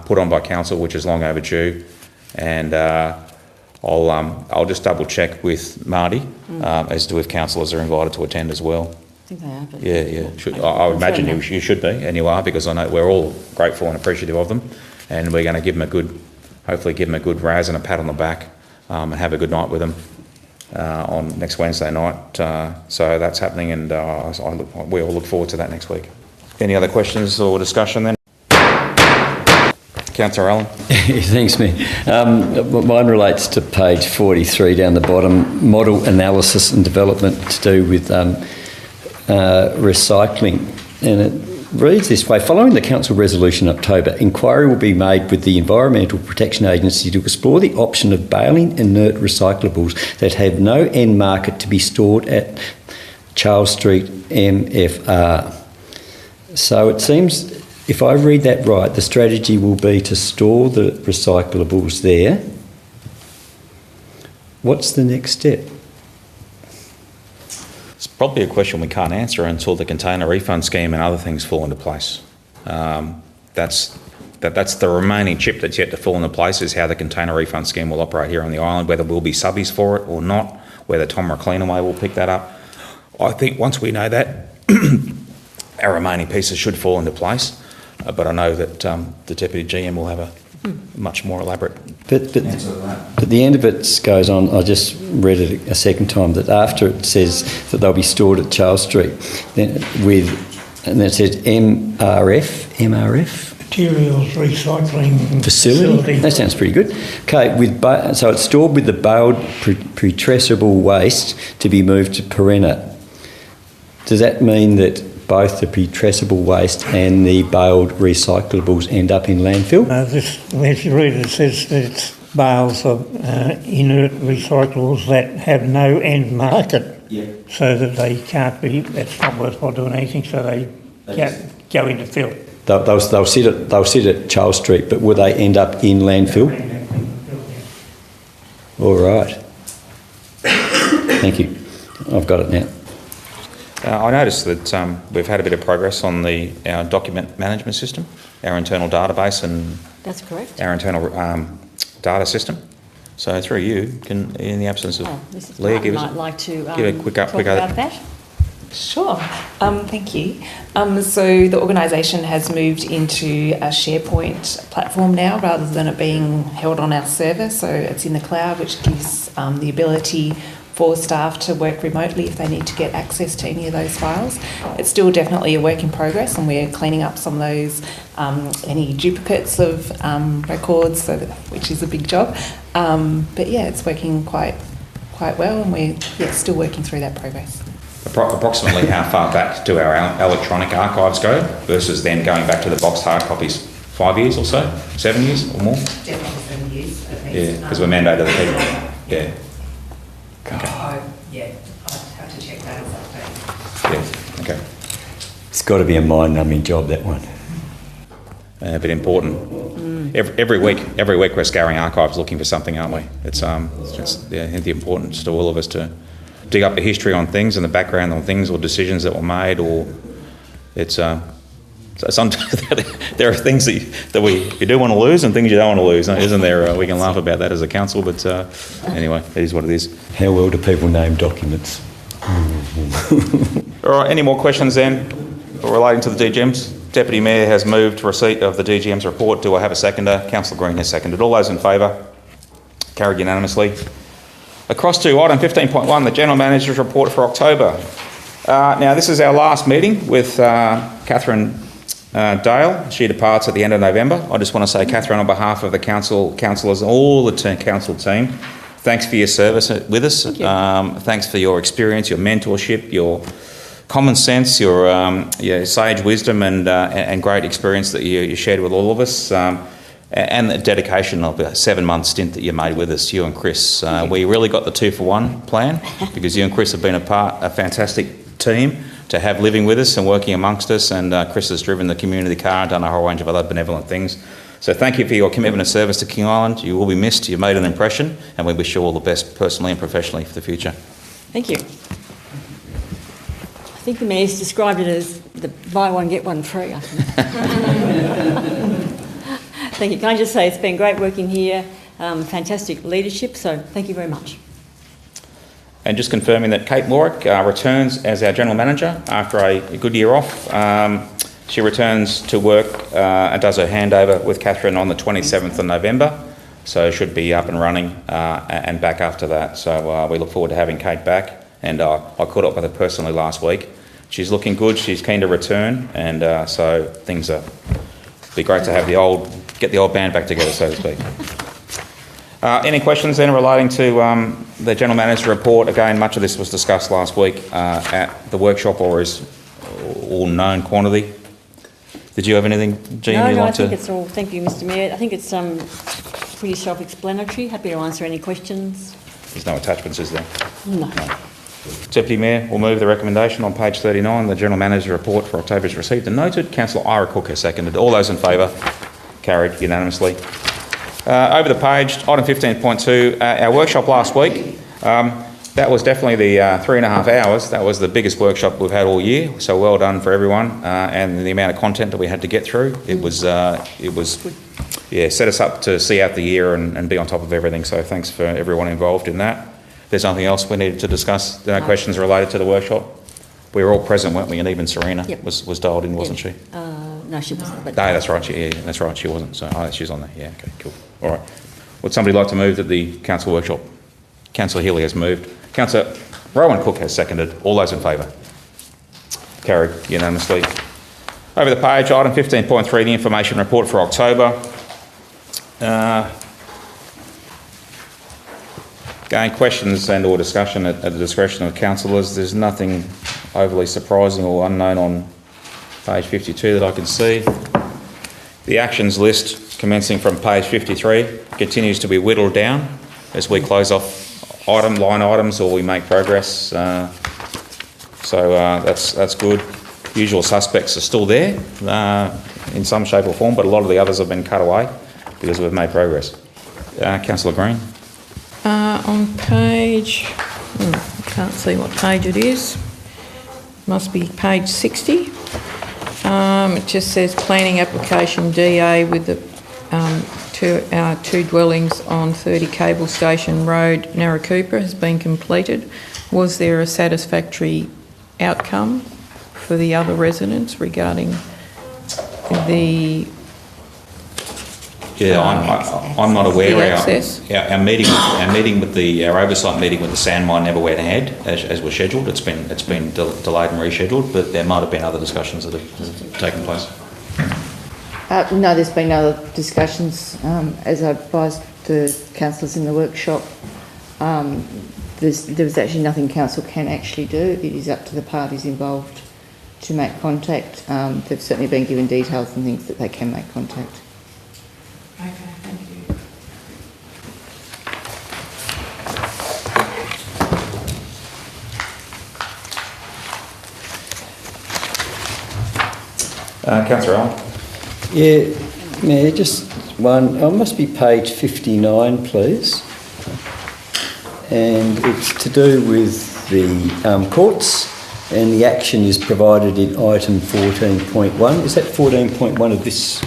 [SPEAKER 1] put on by council, which is long overdue. And I'll just double check with Marty as to if councillors are invited to attend as well.
[SPEAKER 7] I think they are. But
[SPEAKER 1] Yeah. I would imagine you should be, and you are, because I know we're all grateful and appreciative of them, and we're going to hopefully give them a good razz and a pat on the back, and have a good night with them on next Wednesday night. So that's happening, and we all look forward to that next week. Any other questions or discussion then? Councillor Allen.
[SPEAKER 5] Thanks, Mayor. Mine relates to page 43 down the bottom, model analysis and development to do with recycling. And reads this way. Following the council resolution in October, inquiry will be made with the Environmental Protection Agency to explore the option of baling inert recyclables that have no end market to be stored at Charles Street MFR. So it seems, if I read that right, the strategy will be to store the recyclables there. What's the next step?
[SPEAKER 1] It's probably a question we can't answer until the container refund scheme and other things fall into place. That's the remaining chip that's yet to fall into place, is how the container refund scheme will operate here on the island, whether we'll be subbies for it or not, whether Tomra Cleanaway will pick that up. I think once we know that, our remaining pieces should fall into place. But I know that the Deputy GM will have a much more elaborate answer to that.
[SPEAKER 5] But the end of it goes on, I just read it a second time, that after it says that they'll be stored at Charles Street, then and then it says MRF?
[SPEAKER 4] Materials Recycling
[SPEAKER 5] Facility. That sounds pretty good. Okay, so it's stored with the baled putrescible waste to be moved to Perenna. Does that mean that both the putrescible waste and the baled recyclables end up in landfill?
[SPEAKER 4] No, as you read it says that it's bales of inert recyclables that have no end market, so that they can't be, that's not worthwhile doing anything, so they go into fill.
[SPEAKER 5] They'll sit at Charles Street, but will they end up in landfill? All right. Thank you. I've got it now.
[SPEAKER 1] I noticed that we've had a bit of progress on our document management system, our internal database, and
[SPEAKER 7] That's correct.
[SPEAKER 1] our internal data system. So through you, can, in the absence of
[SPEAKER 7] Mrs.
[SPEAKER 1] Leah,
[SPEAKER 7] Martin
[SPEAKER 1] give
[SPEAKER 7] might like to
[SPEAKER 1] give a quick
[SPEAKER 7] talk about that.
[SPEAKER 13] Sure. Thank you. So the organisation has moved into a SharePoint platform now, rather than it being held on our server. So it's in the cloud, which gives the ability for staff to work remotely if they need to get access to any of those files. It's still definitely a work in progress, and we're cleaning up some of those, any duplicates of records, which is a big job. But yeah, it's working quite well, and we're still working through that progress.
[SPEAKER 1] Approximately how far back do our electronic archives go versus then going back to the boxed hard copies? 5 years or so? 7 years or more?
[SPEAKER 13] Definitely 7 years at least.
[SPEAKER 1] Yeah, because we're mandated to keep. Yeah.
[SPEAKER 13] Yeah, I'd have to check that exactly.
[SPEAKER 1] Yeah, okay.
[SPEAKER 5] It's got to be a mind-numbing job, that one.
[SPEAKER 1] But important. Every week we're scouring archives looking for something, aren't we? It's the importance to all of us to dig up the history on things and the background on things or decisions that were made, or it's sometimes there are things that you do want to lose and things you don't want to lose, isn't there? We can laugh about that as a council, but anyway, it is what it is.
[SPEAKER 5] How well do people name documents?
[SPEAKER 1] All right, any more questions then relating to the DGMs? Deputy Mayor has moved to receipt of the DGM's report. Do I have a seconder? Councillor Green has seconded. All those in favour? Carried unanimously. Across to item 15.1, the General Manager's report for October. Now, this is our last meeting with Catherine Dale. She departs at the end of November. I just want to say, Catherine, on behalf of the councillors, all the council team, thanks for your service with us. Thanks for your experience, your mentorship, your common sense, your sage wisdom and great experience that you shared with all of us. And the dedication of a 7-month stint that you made with us, you and Chris. We really got the 2-for-1 plan because you and Chris have been a fantastic team to have living with us and working amongst us, and Chris has driven the community car and done a whole range of other benevolent things. So thank you for your commitment and service to King Island. You will be missed. You've made an impression, and we wish you all the best personally and professionally for the future.
[SPEAKER 7] Thank you. I think the Mayor's described it as the buy one, get one free, I think. Thank you. Can I just say it's been great working here, fantastic leadership, so thank you very much.
[SPEAKER 1] And just confirming that Kate Morick returns as our General Manager after a good year off. She returns to work and does her handover with Catherine on the 27th of November, so should be up and running and back after that. So we look forward to having Kate back, and I caught up with her personally last week. She's looking good, she's keen to return, and so things are... be great to have get the old band back together, so to speak. Any questions then relating to the General Manager's report? Again, much of this was discussed last week at the workshop, or is all known quantity. Did you have anything, Jean,
[SPEAKER 7] No,
[SPEAKER 1] you'd
[SPEAKER 7] no, I
[SPEAKER 1] like
[SPEAKER 7] think
[SPEAKER 1] to?
[SPEAKER 7] it's all, thank you, Mr Mayor. I think it's pretty self-explanatory. Happy to answer any questions.
[SPEAKER 1] There's no attachments, is there?
[SPEAKER 7] No.
[SPEAKER 1] Deputy Mayor will move the recommendation on page 39. The General Manager's report for October is received and noted. Councillor Ira Cook has seconded. All those in favour? Carried unanimously. Over the page, item 15.2, our workshop last week. That was definitely the 3.5 hours. That was the biggest workshop we've had all year. So well done for everyone and the amount of content that we had to get through. It was set us up to see out the year and be on top of everything. So thanks for everyone involved in that. There's nothing else we needed to discuss. No questions related to the workshop. We were all present, weren't we? And even Serena was dialed in, wasn't she?
[SPEAKER 7] No, she wasn't. But
[SPEAKER 1] No, that's right. That's right. She wasn't. So she's on there. Yeah. Okay. Cool. All right. Would somebody like to move that the council workshop? Councillor Healy has moved. Councillor Rowan Cook has seconded. All those in favour? Carried unanimously. Over the page, item 15.3, the information report for October. Again, questions and or discussion at the discretion of councillors. There's nothing overly surprising or unknown on page 52 that I can see. The actions list commencing from page 53 continues to be whittled down as we close off line items or we make progress. So that's good. Usual suspects are still there in some shape or form, but a lot of the others have been cut away because we've made progress. Councillor Green.
[SPEAKER 12] On page, I can't see what page it is. Must be page 60. It just says planning application DA with the two dwellings on 30 Cable Station Road, Narracoopa has been completed. Was there a satisfactory outcome for the other residents regarding the
[SPEAKER 1] I'm not aware.
[SPEAKER 12] The access.
[SPEAKER 1] Our oversight meeting with the sand mine never went ahead as was scheduled. It's been delayed and rescheduled, but there might have been other discussions that have taken place.
[SPEAKER 6] No, there's been other discussions. As I advised the councillors in the workshop, there's actually nothing council can actually do. It is up to the parties involved to make contact. They've certainly been given details and things that they can make contact.
[SPEAKER 12] Okay, thank you.
[SPEAKER 1] Councillor Allen.
[SPEAKER 5] Yeah, Mayor, just one. I must be page 59, please. And it's to do with the courts, and the action is provided in item 14.1. Is that 14.1 of this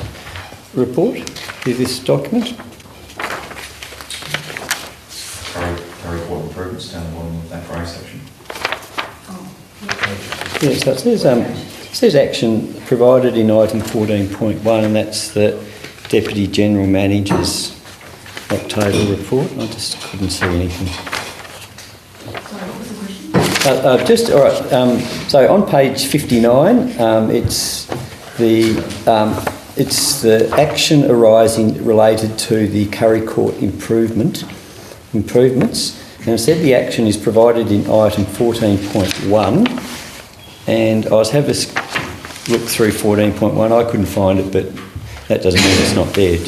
[SPEAKER 5] report? Is this document?
[SPEAKER 1] Carry forward improvements down the bottom of that grey section.
[SPEAKER 5] Yeah, so it says action provided in item 14.1, and that's the Deputy General Manager's October report. I just couldn't see anything.
[SPEAKER 7] Sorry, what was the question?
[SPEAKER 5] All right. So on page 59, it's the action arising related to the Curry Court improvements, and it said the action is provided in item 14.1, and I was having a look through 14.1. I couldn't find it, but that doesn't mean it's not there.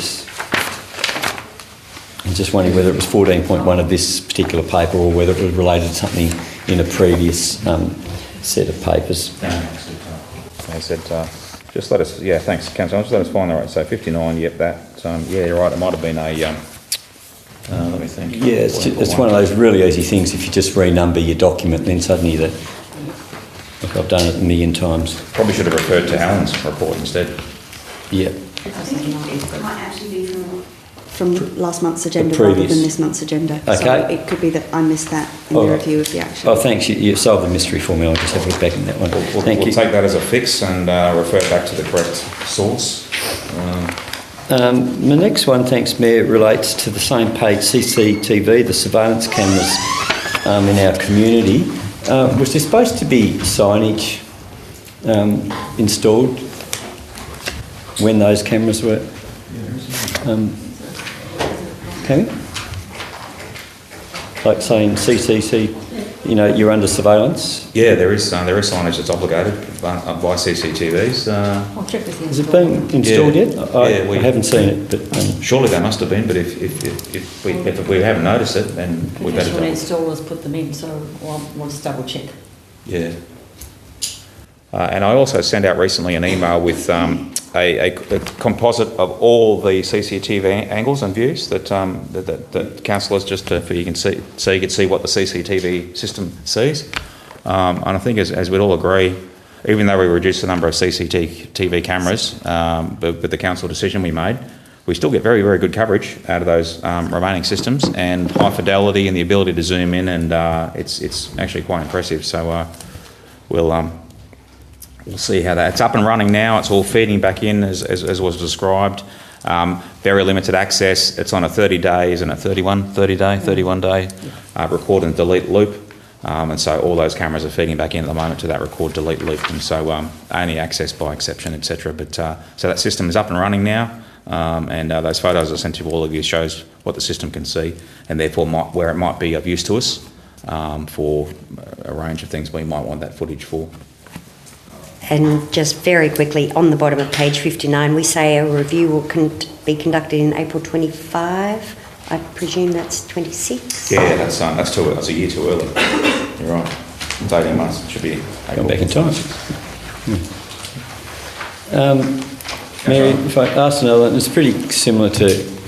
[SPEAKER 5] I'm just wondering whether it was 14.1 of this particular paper or whether it was related to something in a previous set of papers.
[SPEAKER 1] They said, just let us, thanks, Councillor, just let us find the right, so 59, yep, that, you're right, it might have been a, let me think.
[SPEAKER 5] Yeah, it's one of those really easy things. If you just renumber your document, then suddenly like I've done it a million times.
[SPEAKER 1] Probably should have referred to Alan's report instead.
[SPEAKER 5] Yeah.
[SPEAKER 10] It might actually be from last month's agenda rather than this month's agenda.
[SPEAKER 5] Okay.
[SPEAKER 10] So it could be that I missed that in the review of the action.
[SPEAKER 5] Oh, thanks. You solved the mystery for me. I'll just have a look back in that one.
[SPEAKER 1] We'll take that as a fix and refer back to the correct source.
[SPEAKER 5] The next one, thanks, Mayor, relates to the same page, CCTV, the surveillance cameras in our community. Was there supposed to be signage installed when those cameras were came in? Like saying CCTV you're under surveillance.
[SPEAKER 1] Yeah, there is signage that's obligated by CCTVs.
[SPEAKER 7] I'll check with you.
[SPEAKER 5] Has it been installed yet? I haven't seen it, but
[SPEAKER 1] surely they must have been. But if we haven't noticed it, then we better.
[SPEAKER 7] Professional installers put them in, so we'll just double check.
[SPEAKER 1] Yeah. And I also sent out recently an email with a composite of all the CCTV angles and views that councillors, just so you can see what the CCTV system sees. And I think, as we'd all agree, even though we reduced the number of CCTV cameras with the council decision we made, we still get very, very good coverage out of those remaining systems, and high fidelity and the ability to zoom in, and it's actually quite impressive. So we'll see how it's up and running now. It's all feeding back in as was described. Very limited access. It's on a 30-day, isn't it? 31-day record and delete loop. And so all those cameras are feeding back in at the moment to that record delete loop. And so only access by exception, etc. But so that system is up and running now. And those photos I sent to all of you shows what the system can see, and therefore where it might be of use to us for a range of things we might want that footage for.
[SPEAKER 11] And just very quickly, on the bottom of page 59, we say a review will be conducted in April 25. I presume that's 26?
[SPEAKER 1] Yeah, that's a year too early. You're right. It's 18 months. It should be
[SPEAKER 5] April. Back in time. Mary, if I ask another one, it's pretty similar to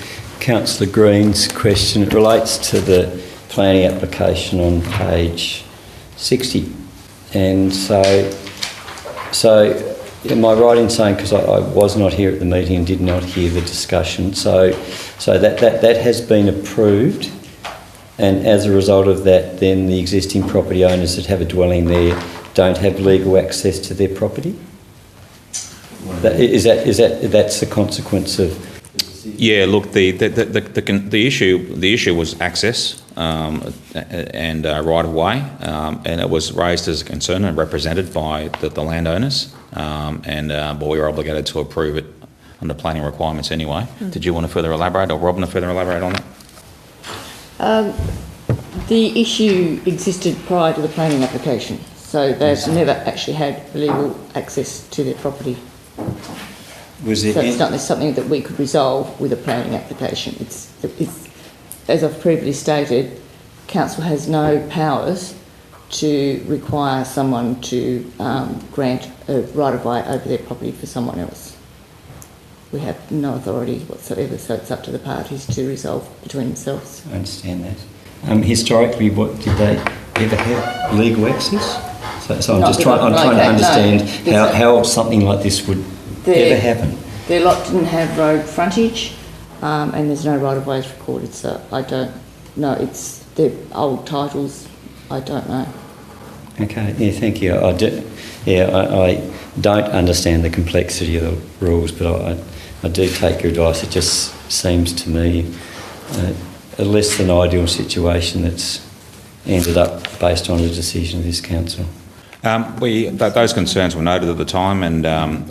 [SPEAKER 5] Councillor Green's question. It relates to the planning application on page 60. And so am I right in saying, because I was not here at the meeting and did not hear the discussion, so that has been approved, and as a result of that, then the existing property owners that have a dwelling there don't have legal access to their property? That's the consequence of?
[SPEAKER 1] Yeah, look, the issue was access and right of way, and it was raised as a concern and represented by the landowners, but we were obligated to approve it under planning requirements anyway. Did you want to further elaborate, or Robin to further elaborate on that?
[SPEAKER 6] The issue existed prior to the planning application, so they've never actually had legal access to their property. So it's not something that we could resolve with a planning application. It's as I've previously stated, council has no powers to require someone to grant a right of way over their property for someone else. We have no authority whatsoever, so it's up to the parties to resolve between themselves.
[SPEAKER 5] I understand that. Historically, did they ever have legal access? So I'm trying to understand how something like this would ever happen.
[SPEAKER 6] Their lot didn't have road frontage, and there's no right of ways recorded, so I don't know. It's their old titles. I don't know.
[SPEAKER 5] Okay. Yeah. Thank you. I don't understand the complexity of the rules, but I do take your advice. It just seems to me a less than ideal situation that's ended up based on a decision of this council.
[SPEAKER 1] Those concerns were noted at the time, and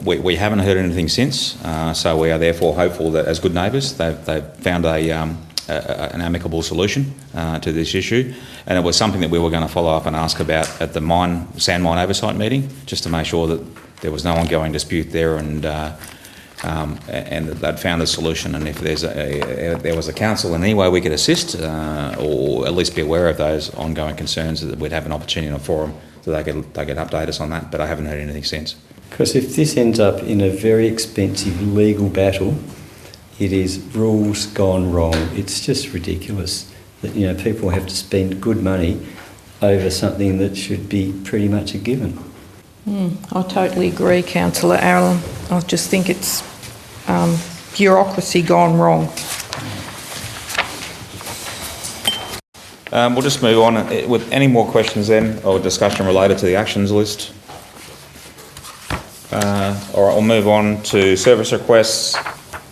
[SPEAKER 1] we haven't heard anything since. So we are therefore hopeful that, as good neighbours, they've found an amicable solution to this issue. And it was something that we were going to follow up and ask about at the sand mine oversight meeting, just to make sure that there was no ongoing dispute there, and that they'd found a solution. And if there was a council in any way we could assist, or at least be aware of those ongoing concerns, that we'd have an opportunity in a forum so they could update us on that, but I haven't heard anything since.
[SPEAKER 5] Because if this ends up in a very expensive legal battle, it is rules gone wrong. It's just ridiculous that people have to spend good money over something that should be pretty much a given.
[SPEAKER 12] I totally agree, Councillor Allen. I just think it's bureaucracy gone wrong.
[SPEAKER 1] We'll just move on with any more questions then, or discussion related to the actions list. All right, we'll move on to service requests.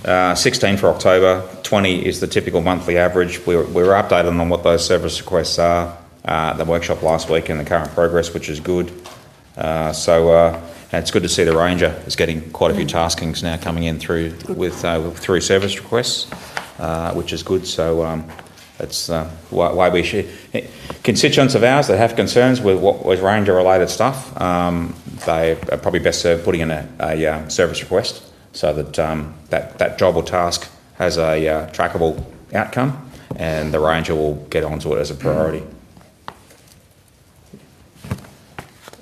[SPEAKER 1] 16 for October, 20 is the typical monthly average. We were updated on what those service requests are, the workshop last week and the current progress, which is good. And it's good to see the Ranger is getting quite a few taskings now coming in through service requests, which is good. So It's why we should. Constituents of ours that have concerns with what was ranger-related stuff, they are probably best served putting in a service request so that that job or task has a trackable outcome, and the ranger will get onto it as a priority.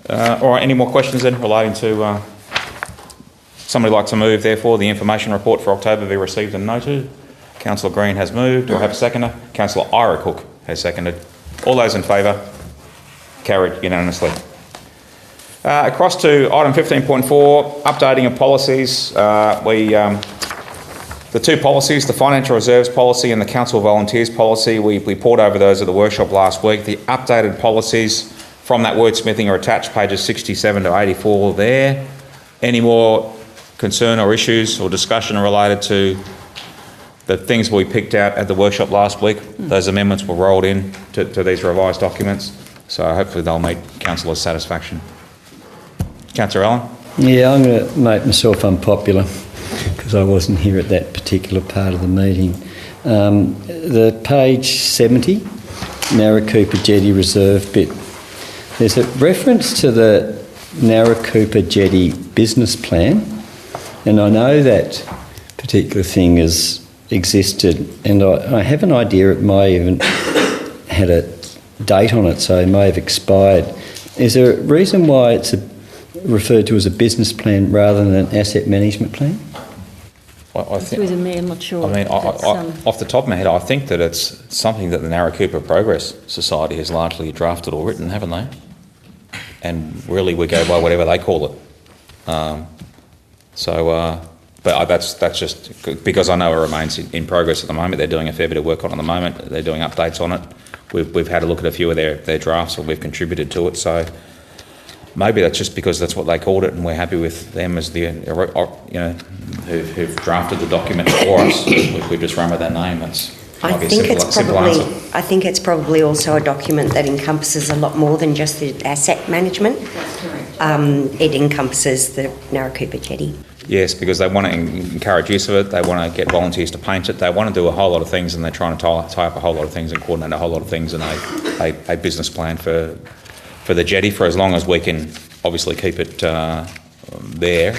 [SPEAKER 1] All right, any more questions then relating to... somebody like to move, therefore, the information report for October be received and noted? Councillor Green has moved. Do I have a seconder? Councillor Ira Cook has seconded. All those in favour? Carried unanimously. Across to item 15.4, updating of policies. The two policies, the financial reserves policy and the council volunteers policy, we poured over those at the workshop last week. The updated policies from that wordsmithing are attached, pages 67 to 84 there. Any more concern or issues or discussion related to the things we picked out at the workshop last week? Those amendments were rolled in to these revised documents, so hopefully they'll meet councillors' satisfaction. Councillor Allen?
[SPEAKER 5] Yeah, I'm going to make myself unpopular because I wasn't here at that particular part of the meeting. The page 70, Narracoopa Jetty Reserve bit, there's a reference to the Narracoopa Jetty business plan, and I know that particular thing has existed, and I have an idea it may even had a date on it, so it may have expired. Is there a reason why it's referred to as a business plan rather than an asset management plan?
[SPEAKER 7] I think, I'm not sure.
[SPEAKER 1] I mean, off the top of my head, I think that it's something that the Narracoopa Progress Society has largely drafted or written, haven't they? And really we go by whatever they call it. But that's just because I know it remains in progress at the moment. They're doing a fair bit of work on it at the moment. They're doing updates on it. We've had a look at a few of their drafts, and we've contributed to it. So maybe that's just because that's what they called it, and we're happy with them as the who've drafted the document for us. We just run with that name. That's
[SPEAKER 11] I think it's probably also a document that encompasses a lot more than just the asset management. It encompasses the Narracoopa Jetty.
[SPEAKER 1] Yes, because they want to encourage use of it. They want to get volunteers to paint it. They want to do a whole lot of things, and they're trying to tie up a whole lot of things and coordinate a whole lot of things in a business plan for the jetty, for as long as we can obviously keep it there,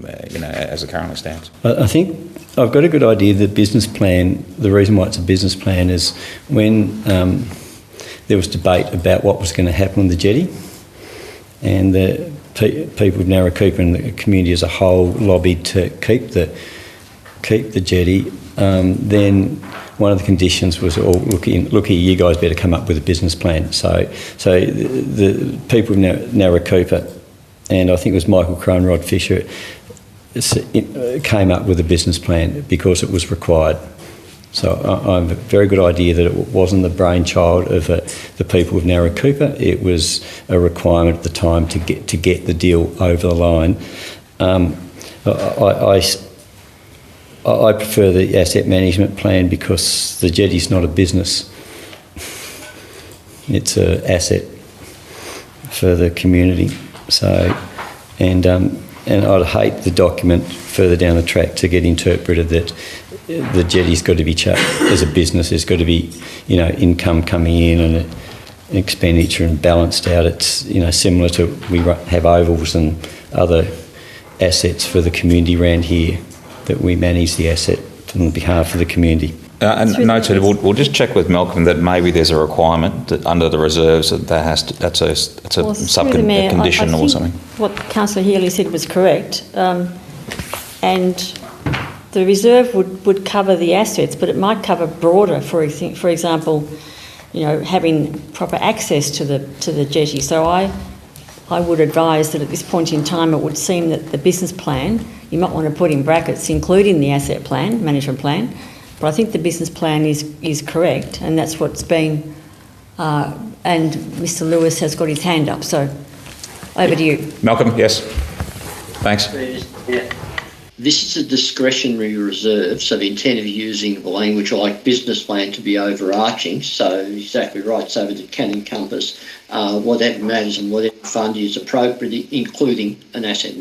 [SPEAKER 1] as it currently stands.
[SPEAKER 5] I think I've got a good idea. The business plan, the reason why it's a business plan is when there was debate about what was going to happen on the jetty, and the people of Narracoopa and the community as a whole lobbied to keep the jetty. Then one of the conditions was, look here, you guys better come up with a business plan. So the people of Narracoopa, and I think it was Michael Crowe and Rod Fisher, came up with a business plan because it was required. So I have a very good idea that it wasn't the brainchild of the people of Narracoopa. It was a requirement at the time to get the deal over the line. I prefer the asset management plan because the jetty's not a business. It's an asset for the community. So, and I'd hate the document further down the track to get interpreted that the jetty's got to be as a business. There's got to be, income coming in and expenditure and balanced out. It's similar to we have ovals and other assets for the community around here that we manage the asset on behalf of the community.
[SPEAKER 1] And noted, we'll just check with Malcolm that maybe there's a requirement that under the reserves that's a sub-condition or something.
[SPEAKER 7] What Councillor Healy said was correct, and the reserve would cover the assets, but it might cover broader. For example, having proper access to the jetty. So I would advise that at this point in time, it would seem that the business plan, you might want to put in brackets, including the asset plan, management plan. But I think the business plan is correct, and that's what's been. And Mr. Lewis has got his hand up, so over to you.
[SPEAKER 1] Malcolm, yes. Thanks.
[SPEAKER 2] This is a discretionary reserve, so the intent of using the language like business plan to be overarching, so exactly right, so that it can encompass whatever matters and whatever fund is appropriate, including an asset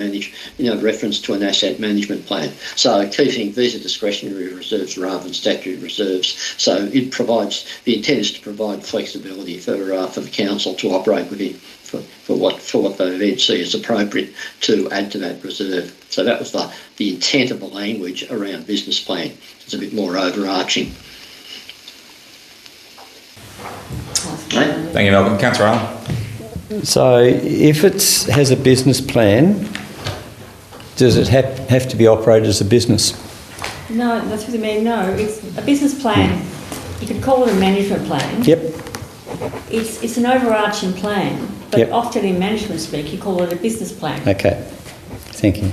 [SPEAKER 2] reference to an asset management plan. So keeping these are discretionary reserves rather than statutory reserves. So it provides, the intent is to provide flexibility for the council to operate within for what the event see as appropriate to add to that reserve. So that was the intent of the language around business plan. It's a bit more overarching.
[SPEAKER 1] Thank you, Malcolm. Councillor Allen.
[SPEAKER 5] So if it has a business plan, does it have to be operated as a business?
[SPEAKER 7] No, that's what I mean. No, it's a business plan. You could call it a management plan.
[SPEAKER 5] Yep.
[SPEAKER 7] It's an overarching plan, but
[SPEAKER 5] Yep.
[SPEAKER 7] often in management speak, you call it a business plan.
[SPEAKER 5] Okay. Thank you.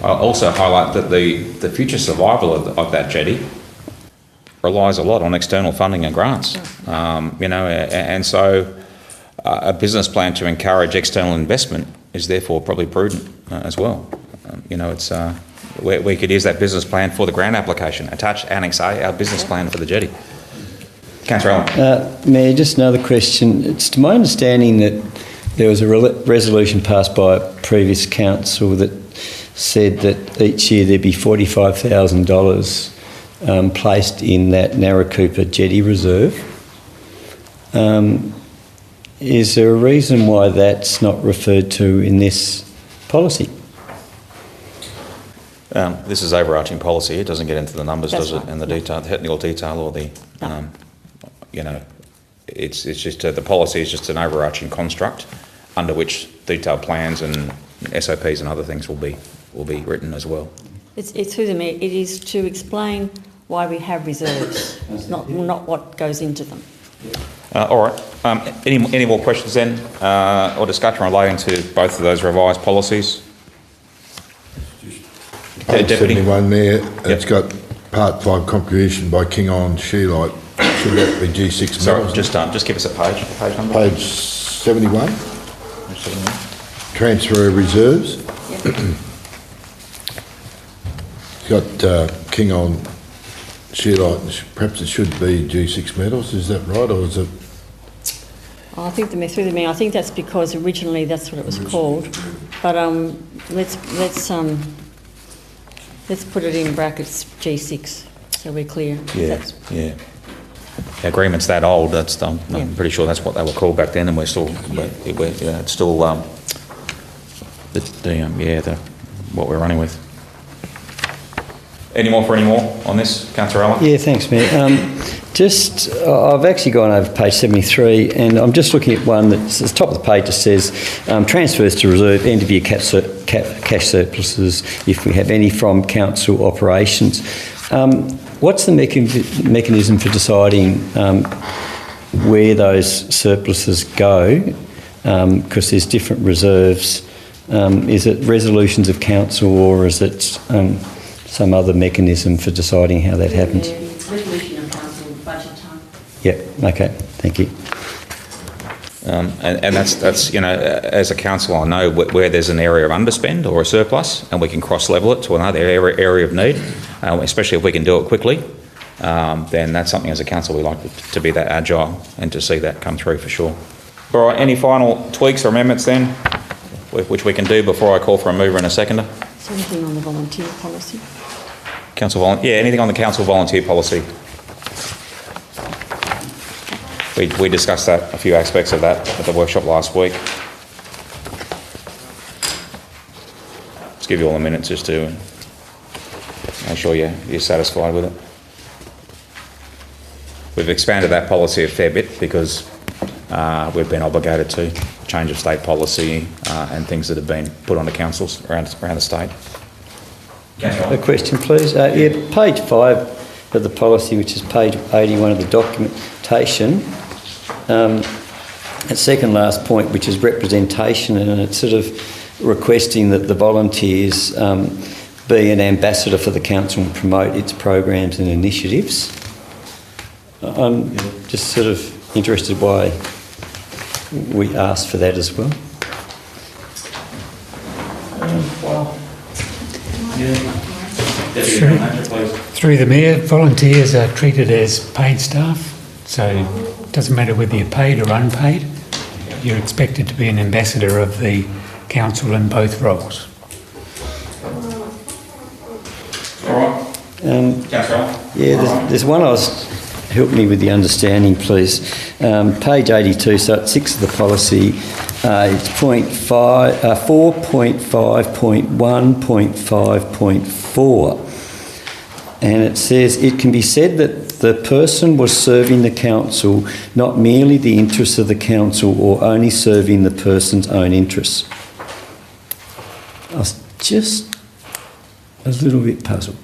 [SPEAKER 1] I'll also highlight that the future survival of that jetty relies a lot on external funding and grants. And so a business plan to encourage external investment is therefore probably prudent as well. It's we could use that business plan for the grant application. Attach Annex A, our business plan for the jetty. Councillor Allen.
[SPEAKER 5] Mayor, just another question. It's to my understanding that there was a resolution passed by a previous council that said that each year there'd be $45,000 placed in that Narracoopa Jetty Reserve. Is there a reason why that's not referred to in this policy?
[SPEAKER 1] This is overarching policy. It doesn't get into the numbers,
[SPEAKER 7] That's
[SPEAKER 1] does it?
[SPEAKER 7] right.
[SPEAKER 1] And the detail, the technical detail, or the, it's just the policy is just an overarching construct under which detailed plans and SOPs and other things will be written as well.
[SPEAKER 7] It's through the mayor. It is to explain why we have reserves, not what goes into them.
[SPEAKER 1] All right. Any more questions then, or discussion relating to both of those revised policies?
[SPEAKER 8] Page
[SPEAKER 1] Deputy.
[SPEAKER 8] 71 there, it's got Part 5 contribution by King Island Shearlight. Should that be G6
[SPEAKER 1] Sorry,
[SPEAKER 8] metals?
[SPEAKER 1] just give us a page number.
[SPEAKER 8] Page 71. Transfer of reserves. It's got King Island Shearlight. Perhaps it should be G6 metals. Is that right, or is it?
[SPEAKER 7] I think through the mayor. I think that's because originally that's what it was called. But let's put it in brackets G6 so we're clear.
[SPEAKER 1] Yeah. The agreement's that old. I'm pretty sure that's what they were called back then, and it's still what we're running with. Any more on this, Councillor Allen?
[SPEAKER 5] Yeah, thanks, Mayor. I've actually gone over page 73, and I'm just looking at one that's at the top of the page that says transfers to reserve end of year cash surpluses, if we have any, from council operations. What's the mechanism for deciding where those surpluses go? Because there's different reserves. Is it resolutions of council, or is it some other mechanism for deciding how that happens?
[SPEAKER 7] Resolution of council budget time.
[SPEAKER 5] Yep. Okay. Thank you.
[SPEAKER 1] And that's as a council, I know where there's an area of underspend or a surplus, and we can cross-level it to another area of need, especially if we can do it quickly. Then that's something as a council we like to be that agile and to see that come through for sure. All right. Any final tweaks or amendments then, which we can do before I call for a mover and a seconder?
[SPEAKER 7] Is there anything on the volunteer policy?
[SPEAKER 1] Anything on the council volunteer policy? We discussed that, a few aspects of that at the workshop last week. Let's give you all a minute just to make sure you're satisfied with it. We've expanded that policy a fair bit because we've been obligated to change of state policy and things that have been put onto councils around the state.
[SPEAKER 5] A question, please. Page 5 of the policy, which is page 81 of the documentation, at second last point, which is representation, and it's sort of requesting that the volunteers be an ambassador for the council and promote its programs and initiatives. I'm just sort of interested why we asked for that as well.
[SPEAKER 1] Yeah. Deputy Manager, please.
[SPEAKER 14] Through the Mayor, volunteers are treated as paid staff, so it doesn't matter whether you're paid or unpaid. You're expected to be an ambassador of the council in both roles.
[SPEAKER 1] All right. Councillor.
[SPEAKER 5] Yeah, there's one I was... Help me with the understanding, please. Page 82, so at 6 of the policy, it's 4.5.1.5.4. And it says, it can be said that the person was serving the council not merely the interests of the council or only serving the person's own interests. I was just a little bit puzzled.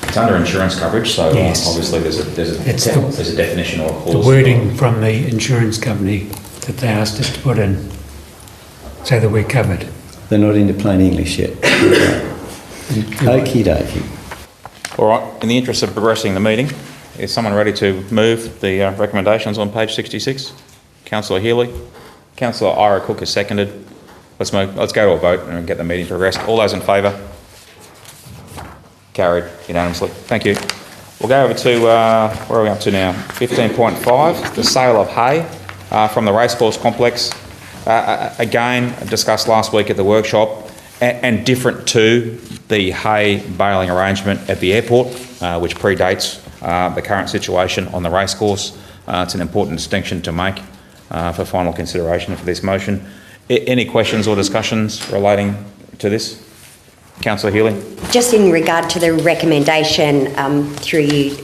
[SPEAKER 1] It's under insurance coverage, so
[SPEAKER 14] Yes.
[SPEAKER 1] obviously there's a definition or a clause.
[SPEAKER 14] The wording from the insurance company that they asked us to put in so that we're covered.
[SPEAKER 5] They're not into plain English yet. Okie dokie.
[SPEAKER 1] All right, in the interest of progressing the meeting, is someone ready to move the recommendations on page 66? Councillor Healy. Councillor Ira Cook has seconded. Let's go to a vote and get the meeting progressed. All those in favour? Carried unanimously. Thank you. We'll go over to, where are we up to now? 15.5, the sale of hay from the racecourse complex. Again, discussed last week at the workshop and different to the hay baling arrangement at the airport, which predates the current situation on the racecourse. It's an important distinction to make for final consideration for this motion. Any questions or discussions relating to this? Councillor Healy.
[SPEAKER 11] Just in regard to the recommendation through you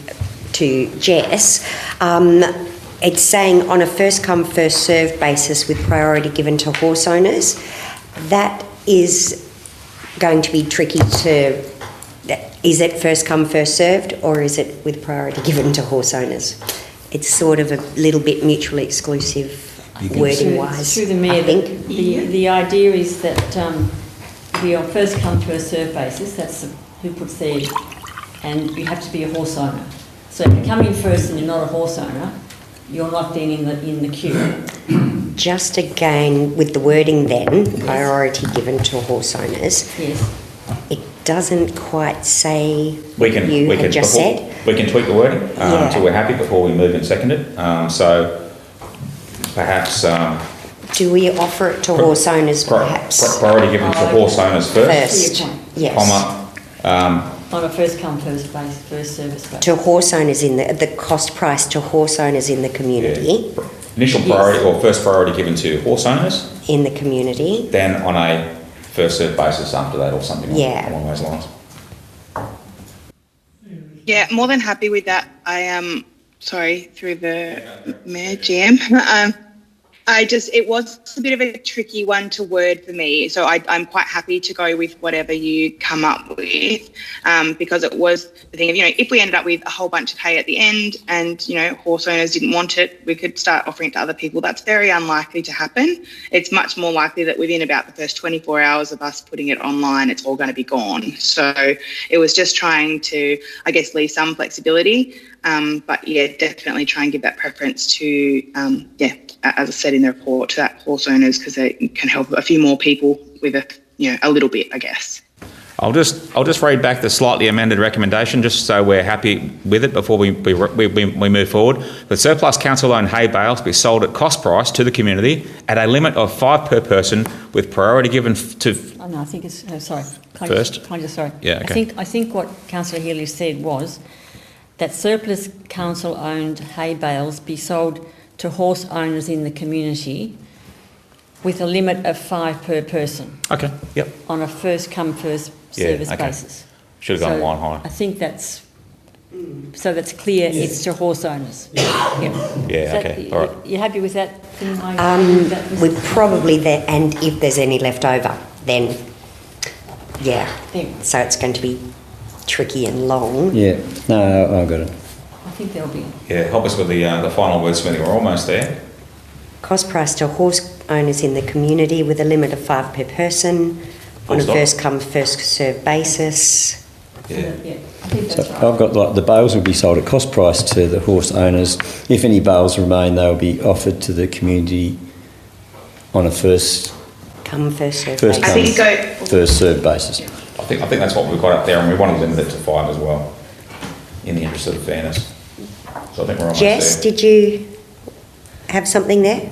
[SPEAKER 11] to Jess, it's saying on a first come first served basis with priority given to horse owners. That is going to be tricky to, is it first come first served or is it with priority given to horse owners? It's sort of a little bit mutually exclusive wording wise.
[SPEAKER 7] Through the Mayor,
[SPEAKER 11] I think.
[SPEAKER 7] The idea is that be on first come first served basis. That's who puts there, and you have to be a horse owner. So if you come in first and you're not a horse owner, you're not then in the queue.
[SPEAKER 11] Just again with the wording then, priority given to horse owners.
[SPEAKER 7] Yes.
[SPEAKER 11] It doesn't quite say
[SPEAKER 1] We can tweak the wording until we're happy before we move and second it. So perhaps.
[SPEAKER 11] Do we offer it to horse owners perhaps?
[SPEAKER 1] Priority given to horse owners first.
[SPEAKER 11] Yes.
[SPEAKER 1] Comma.
[SPEAKER 7] On a first come first service basis.
[SPEAKER 11] To horse owners in the cost price to horse owners in the community.
[SPEAKER 1] Yeah. Initial priority or first priority given to horse owners.
[SPEAKER 11] In the community.
[SPEAKER 1] Then on a first served basis after that or something along those lines.
[SPEAKER 3] Yeah, more than happy with that. I am, through the Mayor GM. It was a bit of a tricky one to word for me. So I'm quite happy to go with whatever you come up with because it was the thing of, if we ended up with a whole bunch of hay at the end and, horse owners didn't want it, we could start offering it to other people. That's very unlikely to happen. It's much more likely that within about the first 24 hours of us putting it online, it's all going to be gone. So it was just trying to, I guess, leave some flexibility. But yeah, definitely try and give that preference to, as I said in the report, to that horse owners because they can help a few more people with a little bit, I guess.
[SPEAKER 1] I'll just read back the slightly amended recommendation just so we're happy with it before we move forward. The surplus council-owned hay bales be sold at cost price to the community at a limit of 5 per person with priority given to...
[SPEAKER 7] Oh, no, I think it's... sorry.
[SPEAKER 1] First?
[SPEAKER 7] Sorry.
[SPEAKER 1] Yeah, okay.
[SPEAKER 7] I think what Councillor Healy said was that surplus council-owned hay bales be sold to horse owners in the community with a limit of 5 per person.
[SPEAKER 1] Okay, yep.
[SPEAKER 7] On a first-come, first-service basis.
[SPEAKER 1] Should have gone one higher.
[SPEAKER 7] I think that's clear. Yes. It's to horse owners.
[SPEAKER 1] Yeah, okay, all right.
[SPEAKER 7] You happy with that?
[SPEAKER 11] With probably that, and if there's any left over, then so it's going to be tricky and long.
[SPEAKER 5] Yeah, no, I've got it.
[SPEAKER 7] I think there'll be.
[SPEAKER 1] Yeah, help us with the final wordsmithing. We're almost there.
[SPEAKER 11] Cost price to horse owners in the community with a limit of 5 per person on a first come first served basis.
[SPEAKER 7] Yeah, I think that's right.
[SPEAKER 5] I've got the bales will be sold at cost price to the horse owners. If any bales remain, they will be offered to the community on a first
[SPEAKER 11] come first served
[SPEAKER 5] first
[SPEAKER 11] basis.
[SPEAKER 5] come first served basis.
[SPEAKER 1] I think that's what we've got up there, and we want to limit it to 5 as well, in the interest of fairness. So I think we're almost
[SPEAKER 11] Jess,
[SPEAKER 1] there.
[SPEAKER 11] did you have something there?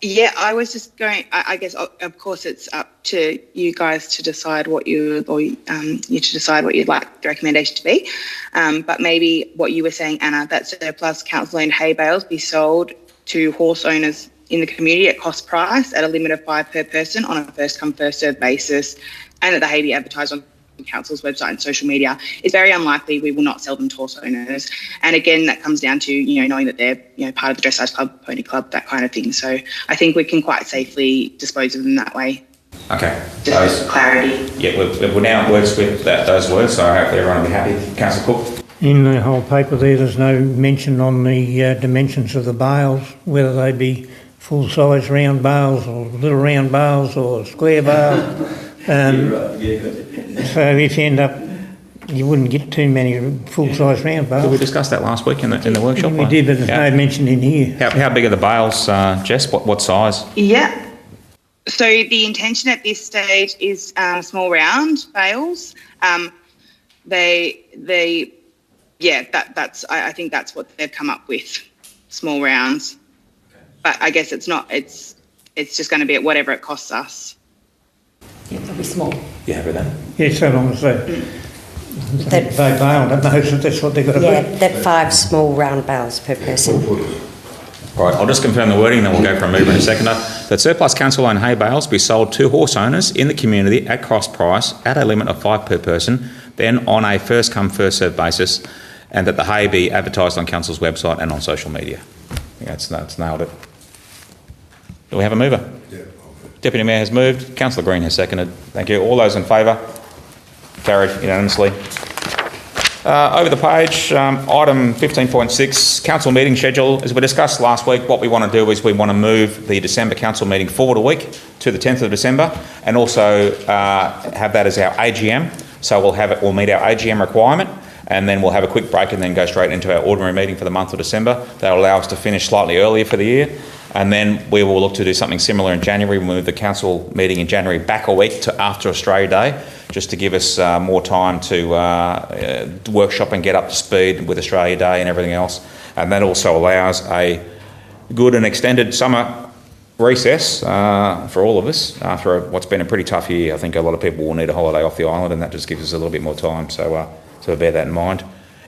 [SPEAKER 3] Yeah, I was just going. I guess, of course, it's up to you guys to decide what you to decide what you'd like the recommendation to be. But maybe what you were saying, Anna, that surplus council-owned hay bales be sold to horse owners in the community at cost price at a limit of 5 per person on a first-come, first-served basis, and that the hay be advertised on the council's website and social media. It's very unlikely we will not sell them to horse owners. And again, that comes down to, knowing that they're, part of the dressage club, pony club, that kind of thing. So I think we can quite safely dispose of them that way.
[SPEAKER 1] Okay.
[SPEAKER 3] Just for clarity.
[SPEAKER 1] Yeah, we're now words with those words, so hopefully everyone will be happy. Councillor Cook?
[SPEAKER 4] In the whole paper there's no mention on the dimensions of the bales, whether they be full-size round bales or little round bales or square bales. So if you end up, you wouldn't get too many full-size round bales.
[SPEAKER 1] Did we discuss that last week in the workshop?
[SPEAKER 4] We did, but there's no mention in here.
[SPEAKER 1] How big are the bales, Jess? What size?
[SPEAKER 3] Yeah. So the intention at this stage is small round bales. I think that's what they've come up with, small rounds. But I guess it's not. It's just going to be at whatever it costs us.
[SPEAKER 7] Yeah, they'll be small.
[SPEAKER 1] You happy with that?
[SPEAKER 4] Yeah, so long as they bail, that knows that that's what they've got to
[SPEAKER 11] Yeah,
[SPEAKER 4] be.
[SPEAKER 11] that 5 small round bales per person.
[SPEAKER 1] All right, I'll just confirm the wording, then we'll go for a mover and a seconder. That surplus council-owned hay bales be sold to horse owners in the community at cost price at a limit of 5 per person, then on a first-come, first-served basis, and that the hay be advertised on council's website and on social media. I think that's nailed it. Do we have a mover?
[SPEAKER 8] Yeah.
[SPEAKER 1] Deputy Mayor has moved. Councillor Green has seconded. Thank you. All those in favour? Carried unanimously. Over the page, item 15.6, council meeting schedule. As we discussed last week, what we want to do is we want to move the December council meeting forward a week to the 10th of December, and also have that as our AGM. So we'll meet our AGM requirement, and then we'll have a quick break and then go straight into our ordinary meeting for the month of December. That'll allow us to finish slightly earlier for the year. And then we will look to do something similar in January. We'll move the council meeting in January back a week to after Australia Day, just to give us more time to workshop and get up to speed with Australia Day and everything else. And that also allows a good and extended summer recess for all of us after what's been a pretty tough year. I think a lot of people will need a holiday off the island, and that just gives us a little bit more time. So bear that in mind.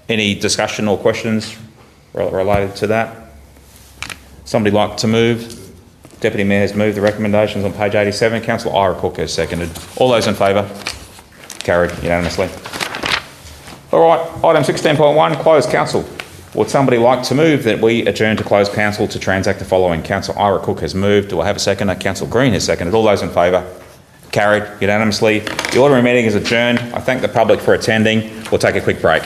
[SPEAKER 1] Any discussion or questions related to that? Somebody like to move? Deputy Mayor has moved the recommendations on page 87. Councillor Ira Cook has seconded. All those in favour? Carried unanimously. All right, item 16.1, closed council. Would somebody like to move that we adjourn to closed council to transact the following? Councillor Ira Cook has moved. Do I have a seconder? Councillor Green has seconded. All those in favour? Carried unanimously. The ordinary meeting is adjourned. I thank the public for attending. We'll take a quick break.